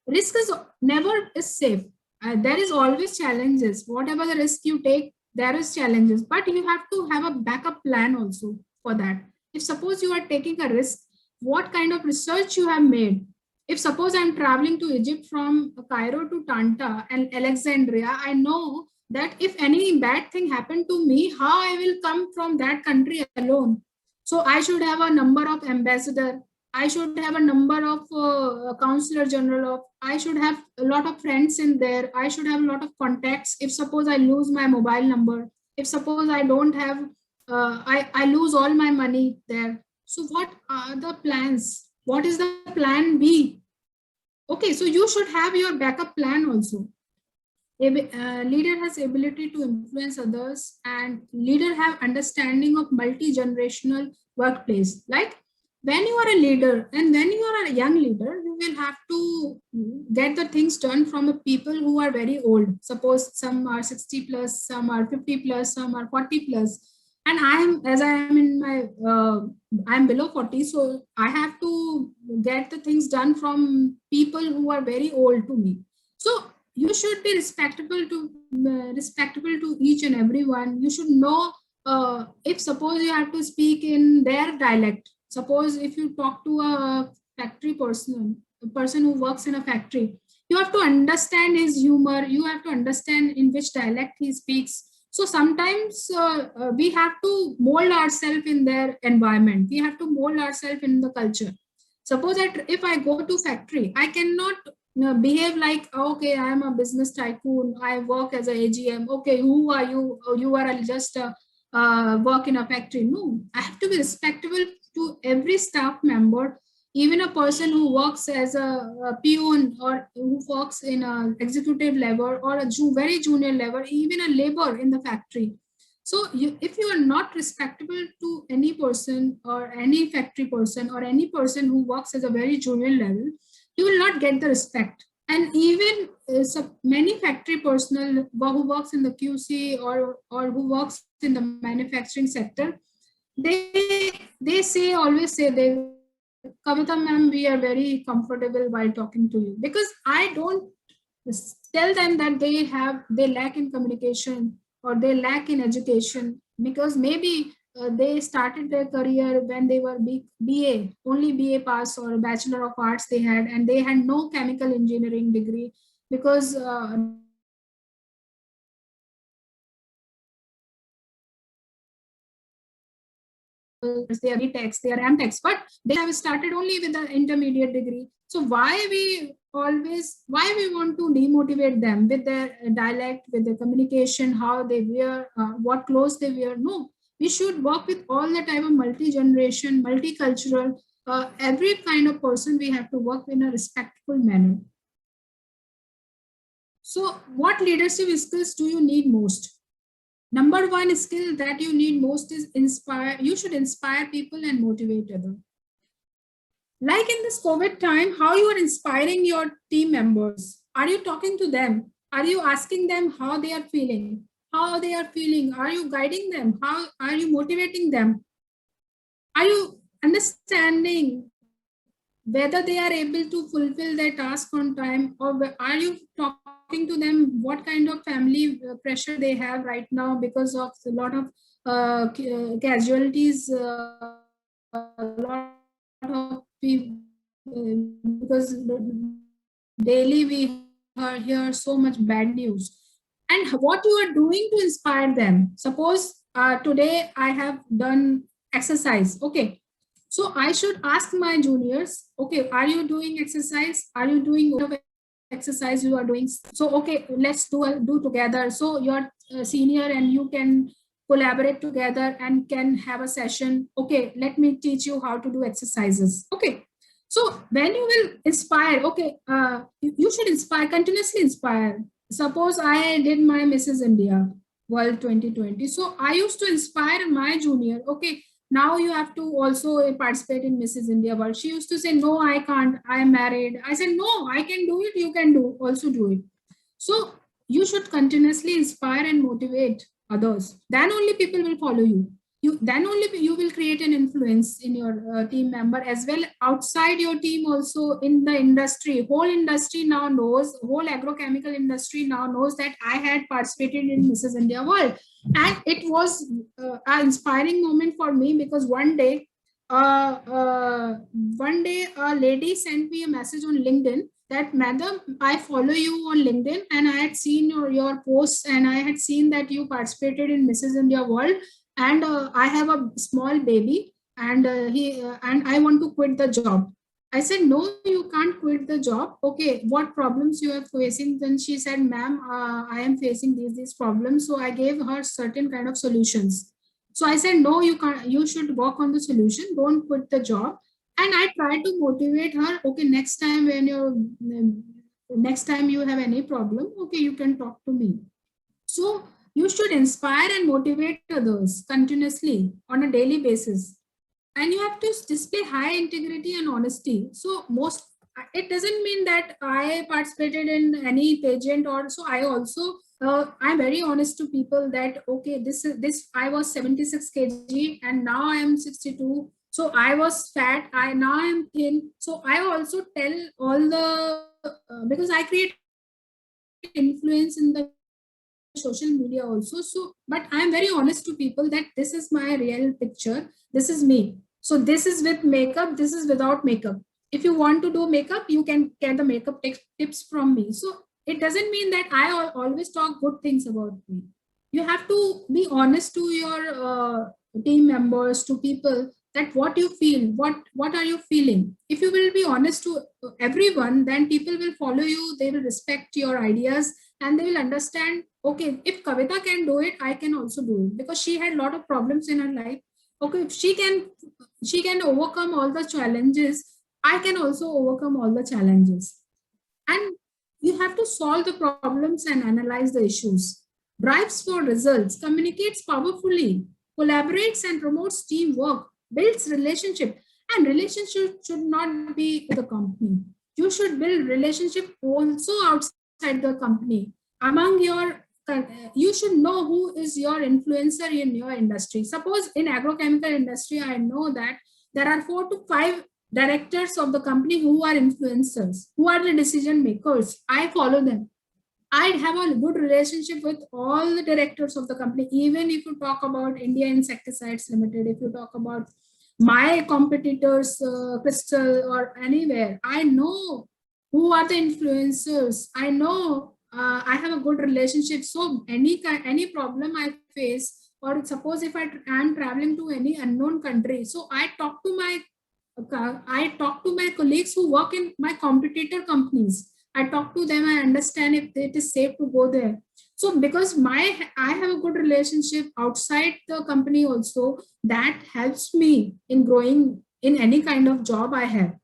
risk is never is safe. There is always challenges. Whatever the risk you take, there is challenges, but you have to have a backup plan also for that. If suppose you are taking a risk, what kind of research you have made? If suppose I'm traveling to Egypt from Cairo to Tanta and Alexandria, I know that if any bad thing happened to me, how I will come from that country alone. So I should have a number of ambassador. I should have a number of counselor general of. I should have a lot of friends in there. I should have a lot of contacts. If suppose I lose my mobile number, if suppose I don't have, I lose all my money there. So what are the plans? What is the plan B? Okay, so you should have your backup plan also. Leader has ability to influence others, and leader have understanding of multi-generational workplace. Like when you are a leader and when you are a young leader, you will have to get the things done from a people who are very old. Suppose some are 60 plus, some are 50 plus, some are 40 plus, and I am in my I'm below 40, so I have to get the things done from people who are very old to me. So you should be respectable to each and everyone. You should know if suppose you have to speak in their dialect. Suppose if you talk to a person who works in a factory, you have to understand his humor. You have to understand in which dialect he speaks. So sometimes we have to mold ourselves in their environment. We have to mold ourselves in the culture. Suppose that if I go to factory, I cannot behave like, okay, I am a business tycoon, I work as a AGM. Okay, who are you? Oh, you are just work in a factory. No, I have to be respectable to every staff member, even a person who works as a peon or who works in a executive level or a very junior level, even a labor in the factory. So if you are not respectable to any person or any factory person or any person who works as a very junior level, you will not get the respect. And even so many factory personnel who works in the QC or who works in the manufacturing sector, they say always say they, Kavita ma'am, we are very comfortable while talking to you, because I don't tell them that they lack in communication or they lack in education, because maybe they started their career when they were BA, only BA pass or Bachelor of Arts they had, and they had no chemical engineering degree, because nowadays they are they are BTechs, they are MTechs, but they have started only with the intermediate degree. So why we want to demotivate them with their dialect, with their communication, how they wear, what clothes they wear? No, We should work with all the type of multi-generation, multicultural, every kind of person we have to work in a respectful manner. So what leadership skills do you need most? Number one skill that you need most is inspire. You should inspire people and motivate others. Like in this COVID time, how you are inspiring your team members? Are you talking to them? Are you asking them how they are feeling? How they are feeling? Are you guiding them? How are you motivating them? Are you understanding whether they are able to fulfill their task on time, or are you talking to them what kind of family pressure they have right now because of a lot of casualties, a lot of people, because daily we hear so much bad news. And what you are doing to inspire them? Suppose today I have done exercise, okay, so I should ask my juniors, okay, are you doing exercise? Are you doing what exercise you are doing? So, okay, let's do together. So you're senior and you can collaborate together and can have a session. Okay, let me teach you how to do exercises. Okay. So when you will inspire, okay, you should inspire, continuously inspire. Suppose I did my Mrs. India World 2020. So I used to inspire my junior, okay, now you have to also participate in Mrs. India World. She used to say, no, I can't, I'm married. I said, no, I can do it, you can also do it. So you should continuously inspire and motivate others. Then only people will follow you. Then only you will create an influence in your team member as well, outside your team also, in the industry. Whole industry now knows, whole agrochemical industry now knows that I had participated in Mrs. India World. And it was an inspiring moment for me, because uh, uh, one day a lady sent me a message on LinkedIn that, madam, I follow you on LinkedIn and I had seen your posts, and I had seen that you participated in Mrs. India World, and I have a small baby, and and I want to quit the job. I said, no, you can't quit the job. Okay, what problems you are facing? Then she said, ma'am, I am facing these problems. So I gave her certain kind of solutions. So I said, no, you can't, you should work on the solution. Don't quit the job. And I tried to motivate her. Okay, next time when next time you have any problem, okay, you can talk to me. So you should inspire and motivate others continuously on a daily basis. And you have to display high integrity and honesty. So most, it doesn't mean that I participated in any pageant, or so I also I'm very honest to people that, okay, this I was 76 kg and now I am 62. So I was fat, I now I am thin. So I also tell all the because I create influence in the social media also. So but I am very honest to people that this is my real picture, this is me. So this is with makeup, this is without makeup. If you want to do makeup, you can get the makeup tips from me. So it doesn't mean that I always talk good things about me. You have to be honest to your team members, to people, that what you feel, what are you feeling. If you will be honest to everyone, then people will follow you, they will respect your ideas, and they will understand, okay, if Kavita can do it, I can also do it, because she had a lot of problems in her life. Okay, if she can overcome all the challenges, I can also overcome all the challenges. And you have to solve the problems and analyze the issues. Drives for results, communicates powerfully, collaborates and promotes teamwork, builds relationship. And relationship should not be with the company. You should build relationship also outside the company. Among your, you should know who is your influencer in your industry. Suppose in agrochemical industry, I know that there are 4 to 5 directors of the company who are influencers, who are the decision makers. I follow them. I have a good relationship with all the directors of the company. Even if you talk about India Insecticides Limited, if you talk about my competitors, Crystal or anywhere, I know who are the influencers. I know I have a good relationship. So any problem I face, or suppose if I am traveling to any unknown country, so I talk to my colleagues who work in my competitor companies. I talk to them, I understand if it is safe to go there. So because I have a good relationship outside the company also, that helps me in growing in any kind of job I have.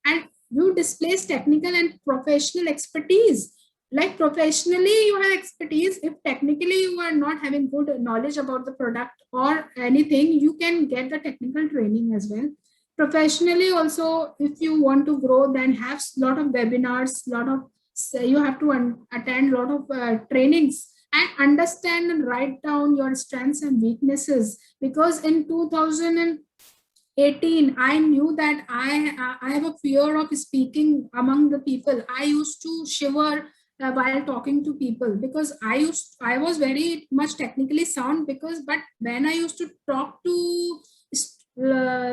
And you displays technical and professional expertise. Like professionally you have expertise, if technically you are not having good knowledge about the product or anything, you can get the technical training as well. Professionally also, if you want to grow, then have lot of webinars, lot of, so you have to attend lot of trainings and understand and write down your strengths and weaknesses. Because in 2018 I knew that I have a fear of speaking among the people. I used to shiver while talking to people, because I was very much technically sound, because but when I used to talk to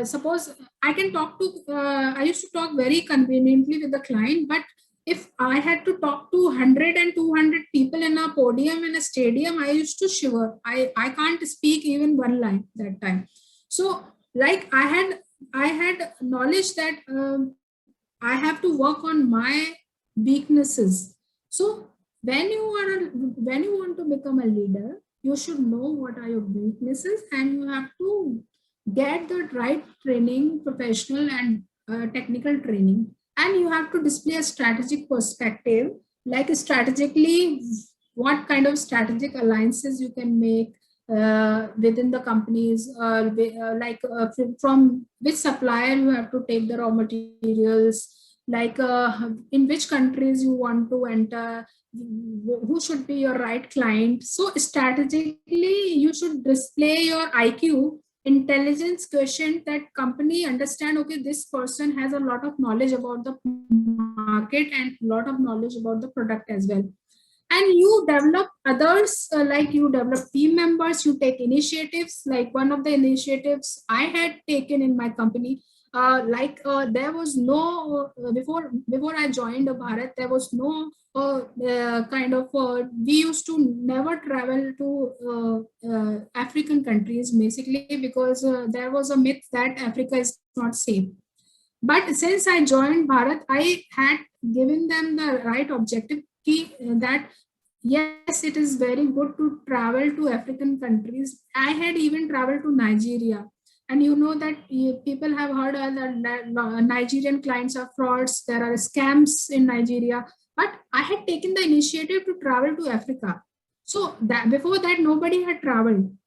suppose I can talk to I used to talk very conveniently with the client, but if I had to talk to 100 and 200 people in a podium in a stadium, I used to shiver. I can't speak even one line that time. So like I had knowledge that I have to work on my weaknesses. So when you want to become a leader, you should know what are your weaknesses, and you have to get the right training, professional and technical training, and you have to display a strategic perspective, like strategically what kind of strategic alliances you can make within the companies, from which supplier you have to take the raw materials, like in which countries you want to enter, who should be your right client. So strategically you should display your IQ, intelligence quotient, that company understand, okay, this person has a lot of knowledge about the market and a lot of knowledge about the product as well. And you develop others, like you develop team members, you take initiatives. Like one of the initiatives I had taken in my company, there was no before I joined Bharat, there was no kind of we used to never travel to African countries, basically because there was a myth that Africa is not safe. But since I joined Bharat, I had given them the right objective key, that yes, it is very good to travel to African countries. I had even traveled to Nigeria. And you know that people have heard that Nigerian clients are frauds, there are scams in Nigeria. But I had taken the initiative to travel to Africa. So that before that, nobody had traveled.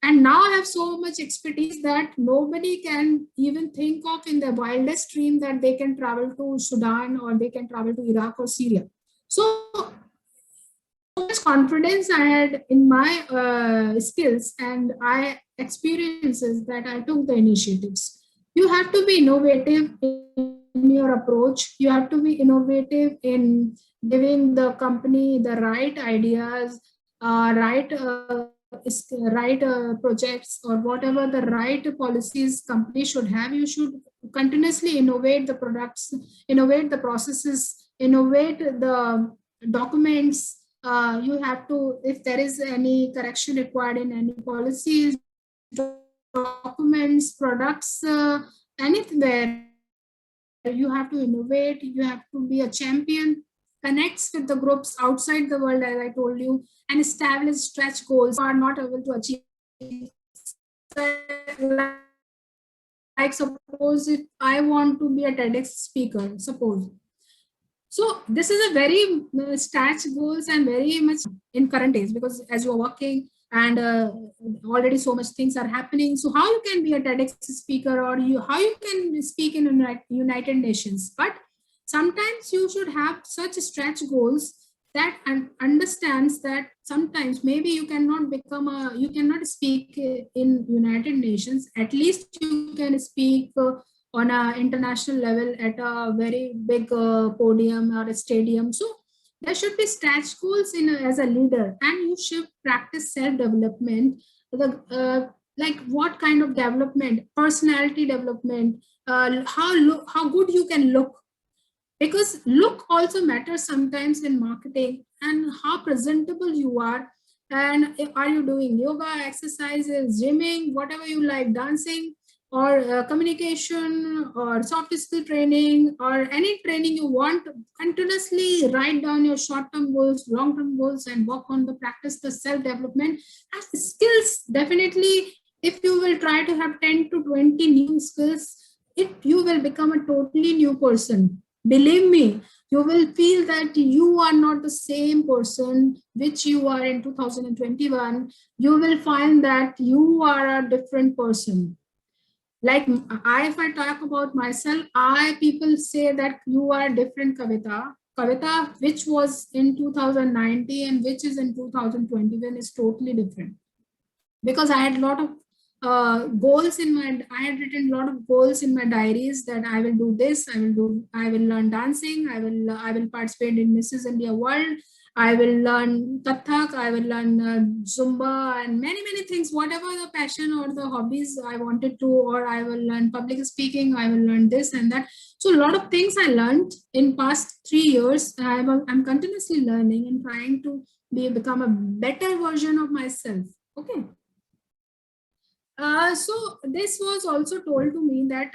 And now I have so much expertise that nobody can even think of in their wildest dream that they can travel to Sudan or they can travel to Iraq or Syria. So much confidence I had in my skills and I experiences that I took the initiatives. You have to be innovative in your approach. You have to be innovative in giving the company the right ideas, right projects, or whatever the right policies company should have. You should continuously innovate the products, innovate the processes, innovate the documents. You have to, if there is any correction required in any policies, documents, products, anywhere, you have to innovate. You have to be a champion, connects with the groups outside the world, as I told you, and establish stretch goals you are not able to achieve. Like suppose if I want to be a TEDx speaker, suppose. So this is a very stretch goals and very much in current days, because as you are working and already so much things are happening. So how you can be a TEDx speaker, or how you can speak in United Nations? But sometimes you should have such stretch goals that understands that sometimes maybe you cannot speak in United Nations. At least you can speak on an international level at a very big podium or a stadium. So there should be stretch goals as a leader, and you should practice self-development. Like what kind of development, personality development, how good you can look, because look also matters sometimes in marketing, and how presentable you are. And are you doing yoga, exercises, gymming, whatever you like, dancing? or communication or soft skill training or any training you want, continuously write down your short-term goals, long-term goals, and work on the practice, the self-development and skills. Definitely, if you will try to have 10 to 20 new skills, you will become a totally new person. Believe me, you will feel that you are not the same person which you are in 2021. You will find that you are a different person. Like if I talk about myself, people say that you are different, Kavita, which was in 2019 and which is in 2021 is totally different, because I had a lot of goals in my, I had written a lot of goals in my diaries that I will do this, I will learn dancing, I will participate in Mrs. India World, I will learn Kathak, I will learn Zumba and many things, whatever the passion or the hobbies I wanted to, or I will learn public speaking, I will learn this and that. So a lot of things I learned in past 3 years. I'm continuously learning and trying to become a better version of myself. Okay. So this was also told to me that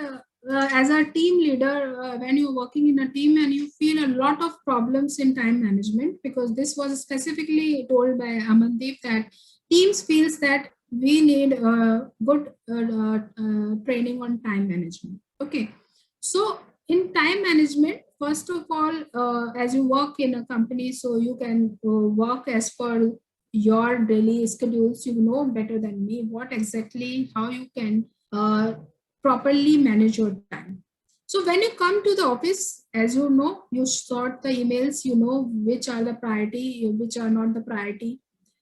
as a team leader, when you're working in a team and you feel a lot of problems in time management, because this was specifically told by Amandeep that teams feels that we need good training on time management. Okay, so in time management, first of all, as you work in a company, so you can work as per your daily schedules. You know better than me what exactly how you can properly manage your time. So when you come to the office, as you know, you sort the emails, you know which are the priority, which are not the priority.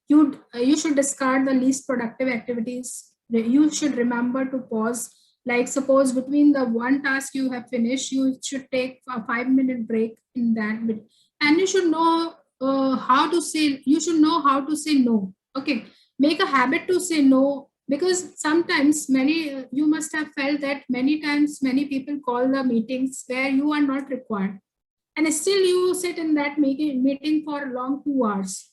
You should discard the least productive activities. You should remember to pause. Like suppose between the one task you have finished, you should take a 5 minute break in that bit, and you should know how to say, you should know how to say no. Okay, make a habit to say no, because sometimes you must have felt that many times many people call the meetings where you are not required, and still you sit in that meeting for a long 2 hours.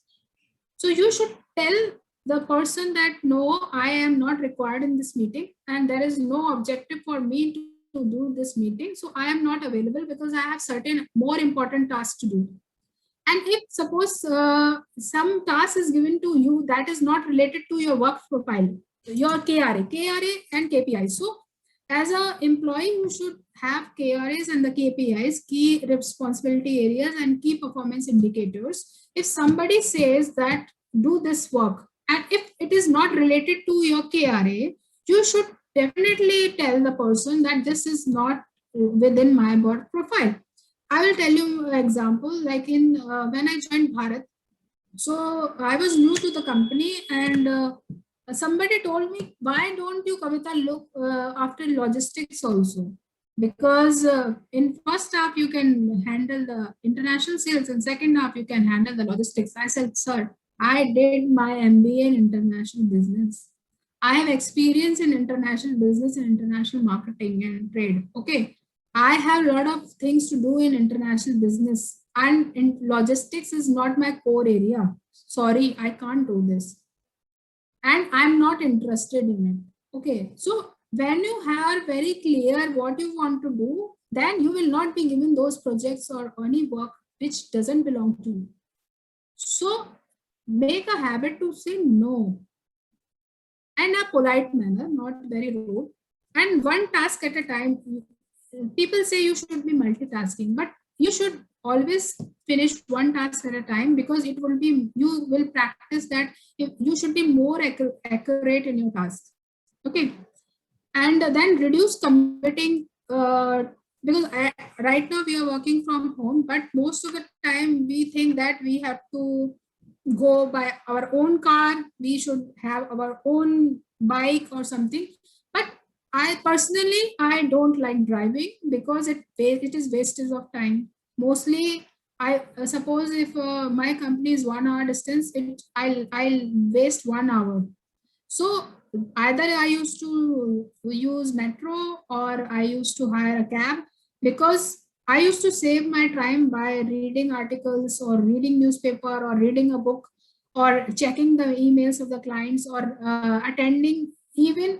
So you should tell the person that no, I am not required in this meeting and there is no objective for me to do this meeting, so I am not available because I have certain more important tasks to do. And if suppose some task is given to you that is not related to your work profile, your KRA and KPI. So as a employee, you should have KRAs and the KPIs, key responsibility areas and key performance indicators. If somebody says that do this work, and if it is not related to your KRA, you should definitely tell the person that this is not within my work profile. I will tell you an example. Like in when I joined Bharat, so I was new to the company, and somebody told me, "Why don't you, Kavita, look after logistics also? Because in first half you can handle the international sales, and second half you can handle the logistics." I said, "Sir, I did my MBA in international business. I have experience in international business and international marketing and trade. Okay, I have a lot of things to do in international business, and in logistics is not my core area. Sorry, I can't do this. And I'm not interested in it." Okay, so when you are very clear what you want to do, then you will not be given those projects or any work which doesn't belong to you. So make a habit to say no in a polite manner, not very rude, and one task at a time. People say you should be multitasking, but you should always finish one task at a time, because it will be, you will practice that if you should be more accurate in your task. Okay, and then reduce commuting, because right now we are working from home, but most of the time we think that we have to go by our own car, we should have our own bike or something. But I personally, I don't like driving because it is wastage of time. Mostly I suppose if my company is 1 hour distance, I'll waste 1 hour. So either I used to use metro or I used to hire a cab, because I used to save my time by reading articles or reading newspaper or reading a book or checking the emails of the clients or attending even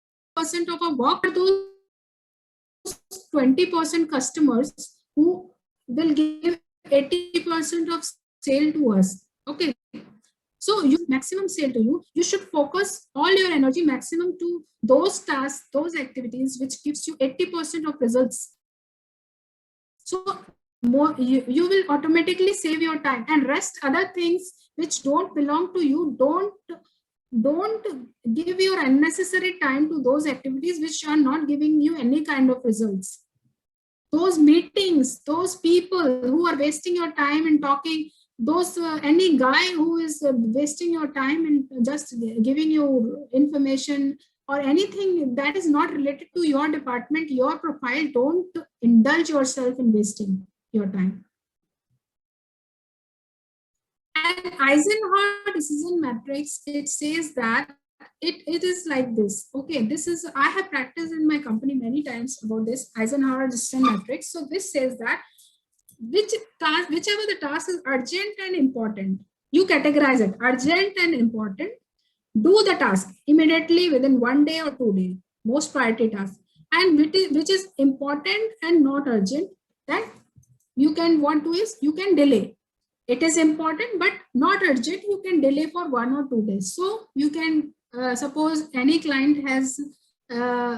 80% of our work, are those 20% customers who will give 80% of sale to us. Okay. So you maximum sale to you. You should focus all your energy maximum to those tasks, those activities which gives you 80% of results. So more you will automatically save your time, and rest other things which don't belong to you, don't give your unnecessary time to those activities which are not giving you any kind of results. Those meetings, those people who are wasting your time in talking, those any guy who is wasting your time and just giving you information or anything that is not related to your department, your profile, don't indulge yourself in wasting your time. And Eisenhower decision matrix, it says that it is like this. Okay, this is, I have practiced in my company many times about this Eisenhower decision matrix. So this says that whichever the task is urgent and important, you categorize it urgent and important. Do the task immediately within 1 day or 2 days, most priority task. And which is important and not urgent, that you can want to is you can delay. It is important but not urgent, you can delay for 1 or 2 days. So you can suppose any client has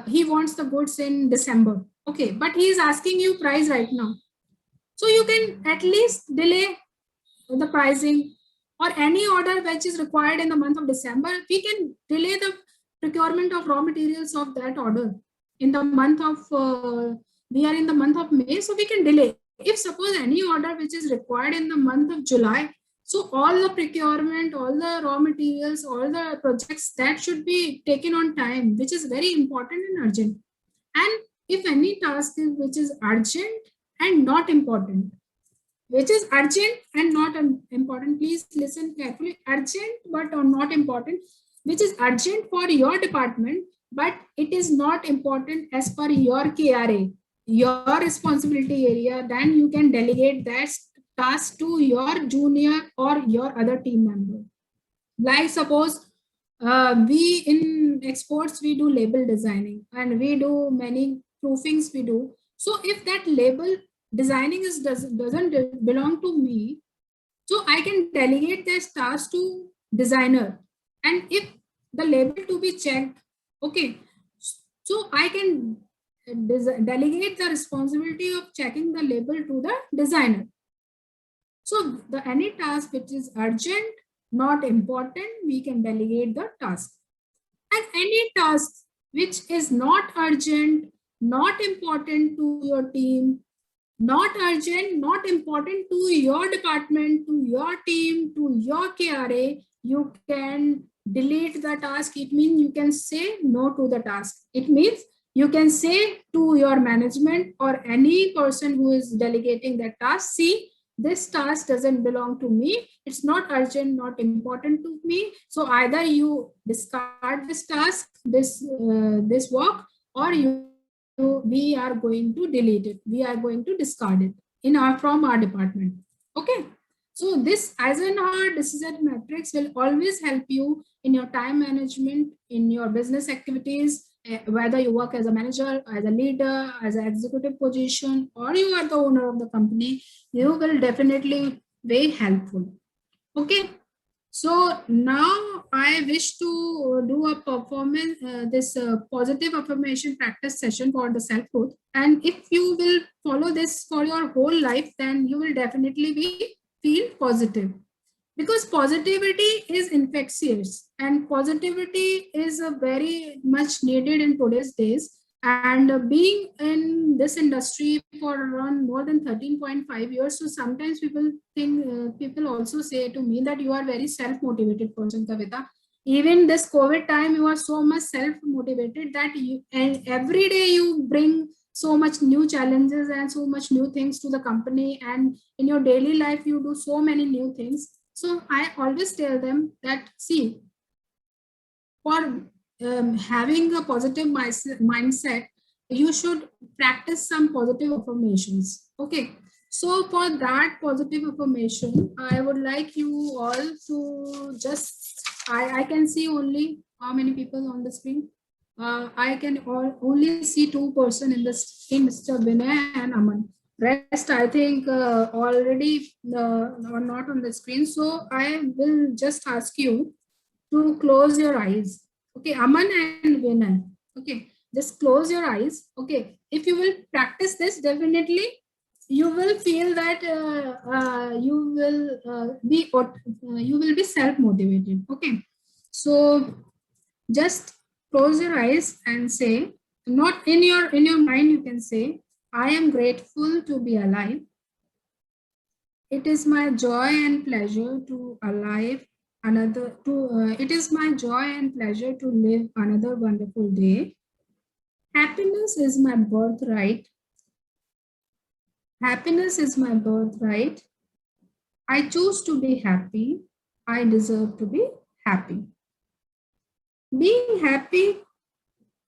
he wants the goods in December, okay, but he is asking you price right now. So you can at least delay the pricing, or any order which is required in the month of December, we can delay the procurement of raw materials of that order in the month of, we are in the month of May, so we can delay. If suppose any order which is required in the month of July, so all the procurement, all the raw materials, all the projects that should be taken on time, which is very important and urgent. And if any task is which is urgent and not important, which is urgent and not important, please listen carefully, urgent but not important, which is urgent for your department, but it is not important as per your KRA, your responsibility area, then you can delegate that task to your junior or your other team member. Like suppose we in exports, we do label designing and we do many proofings we do. So if that label designing doesn't belong to me, so I can delegate this task to designer. And if the label to be checked, okay, so I can delegate the responsibility of checking the label to the designer. So the any task which is urgent, not important, we can delegate the task. And any task which is not urgent, not important to your team, not urgent, not important to your department, to your team, to your KRA, you can delete the task. It means you can say no to the task. It means you can say to your management or any person who is delegating that task, see, this task doesn't belong to me. It's not urgent, not important to me. So either you discard this task, this work, or we are going to delete it. We are going to discard it from our department. Okay. So this Eisenhower decision matrix will always help you in your time management, in your business activities, whether you work as a manager, as a leader, as an executive position, or you are the owner of the company, you will definitely be helpful. Okay. So now I wish to do a performance, this positive affirmation practice session for the self-growth. And if you will follow this for your whole life, then you will definitely feel positive. Because positivity is infectious and positivity is very much needed in today's days. And being in this industry for around more than 13.5 years, so sometimes people think, people also say to me that you are very self-motivated person, Kavita. Even this COVID time, you are so much self-motivated that you, and every day you bring so much new challenges and so much new things to the company, and in your daily life you do so many new things. So I always tell them that, see, for having a positive mindset, you should practice some positive affirmations. Okay. So for that positive affirmation, I would like you all to just, I can see only how many people on the screen. I can only see two person in this in Mr. Vinay and Aman. Rest, I think, already are not on the screen. So I will just ask you to close your eyes. Okay, Aman and Vinay. Okay, just close your eyes. Okay, if you will practice this, definitely you will feel that you will be self motivated. Okay, so just close your eyes and say, not in your mind, you can say, I am grateful to be alive. It is my joy and pleasure to alive another to it is my joy and pleasure to live another wonderful day. Happiness is my birthright. Happiness is my birthright. I choose to be happy. I deserve to be happy. Being happy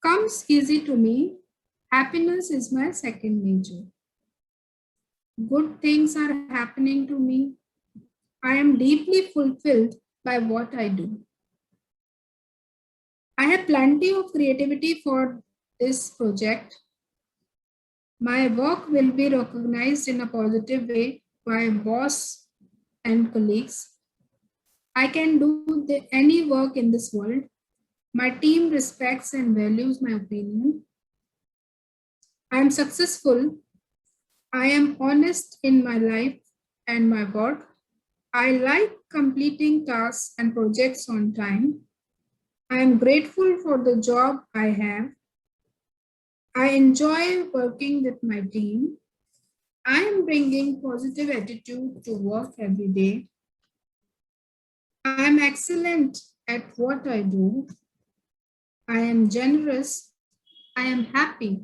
comes easy to me. Happiness is my second nature. Good things are happening to me. I am deeply fulfilled by what I do. I have plenty of creativity for this project. My work will be recognized in a positive way by boss and colleagues. I can do any work in this world. My team respects and values my opinion. I am successful. I am honest in my life and my work. I like completing tasks and projects on time. I am grateful for the job I have. I enjoy working with my team. I am bringing positive attitude to work every day. I am excellent at what I do. I am generous. I am happy.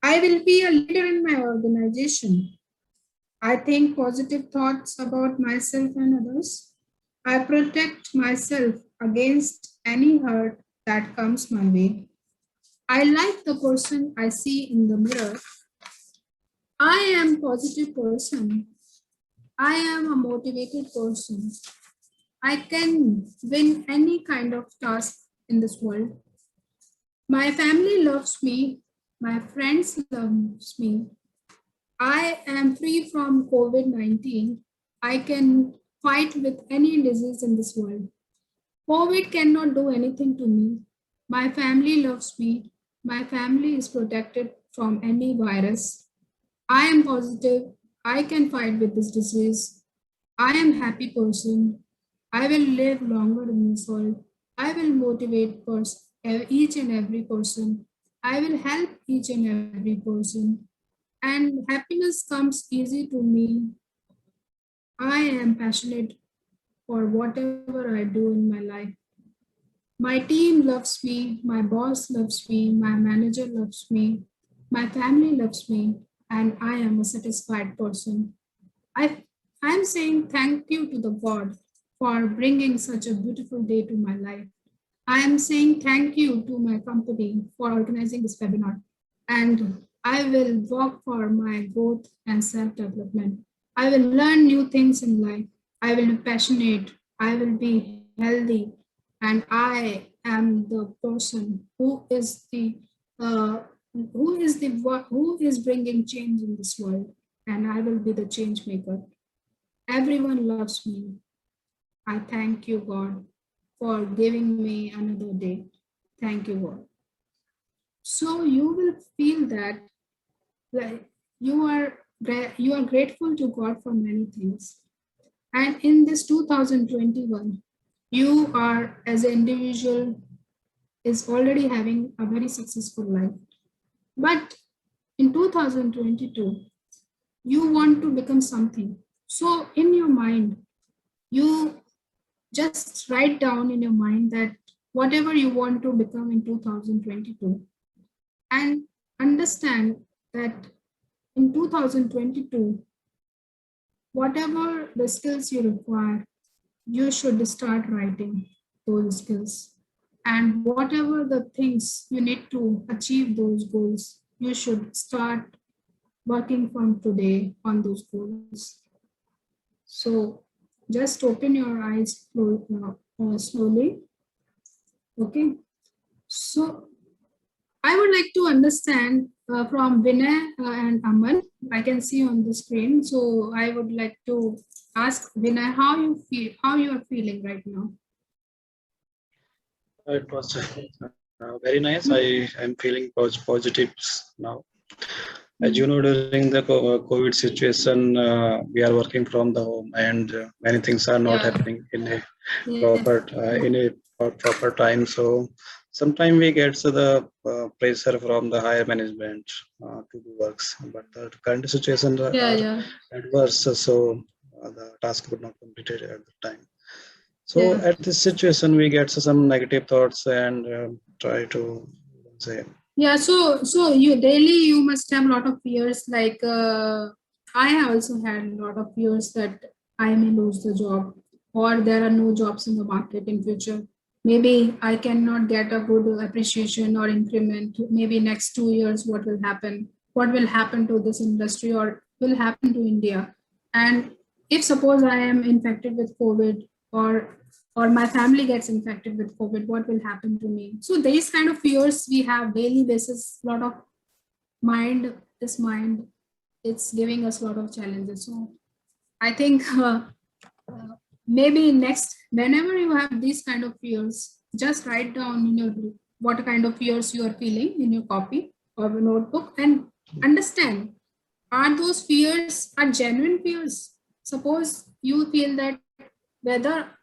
I will be a leader in my organization. I think positive thoughts about myself and others. I protect myself against any hurt that comes my way. I like the person I see in the mirror. I am a positive person. I am a motivated person. I can win any kind of task in this world. My family loves me. My friends loves me. I am free from COVID-19. I can fight with any disease in this world. COVID cannot do anything to me. My family loves me. My family is protected from any virus. I am positive. I can fight with this disease. I am happy person. I will live longer in this world. I will motivate each and every person. I will help each and every person. And happiness comes easy to me. I am passionate for whatever I do in my life. My team loves me, my boss loves me, my manager loves me, my family loves me, and I am a satisfied person. I am saying thank you to the God for bringing such a beautiful day to my life. I am saying thank you to my company for organizing this webinar, and I will work for my growth and self development. I will learn new things in life. I will be passionate. I will be healthy, and I am the person uh, who is bringing change in this world, and I will be the change maker. Everyone loves me. I thank you, God, for giving me another day. Thank you, God. So you will feel that like you are grateful to God for many things. And in this 2021, you are as an individual is already having a very successful life. But in 2022, you want to become something. So in your mind, you just write down in your mind that whatever you want to become in 2022, and understand that in 2022, whatever the skills you require, you should start writing those skills. And whatever the things you need to achieve those goals, you should start working from today on those goals. So just open your eyes slowly. Okay. So I would like to understand from Vinay and Aman. I can see on the screen. So I would like to ask Vinay how you feel, how you are feeling right now. It was very nice. I am feeling positives now. As you know, during the COVID situation, we are working from the home, and many things are not Yeah. happening Yeah. in a proper time. So sometimes we get the pressure from the higher management to do works, but the current situation Yeah. are Yeah. adverse, so the task would not completed at the time. So Yeah. at this situation, we get some negative thoughts and try to say, Yeah. So you daily you must have a lot of fears. Like I have also had a lot of fears that I may lose the job, or there are no jobs in the market in future. Maybe I cannot get a good appreciation or increment. Maybe next 2 years, what will happen? What will happen to this industry, or will happen to India? And if suppose I am infected with COVID, or my family gets infected with COVID, what will happen to me? So these kind of fears we have daily basis, a lot of mind, this mind, it's giving us a lot of challenges. So I think uh, maybe next, whenever you have these kind of fears, just write down in your what kind of fears you are feeling in your copy or notebook and understand, are those fears are genuine fears? Suppose you feel that whether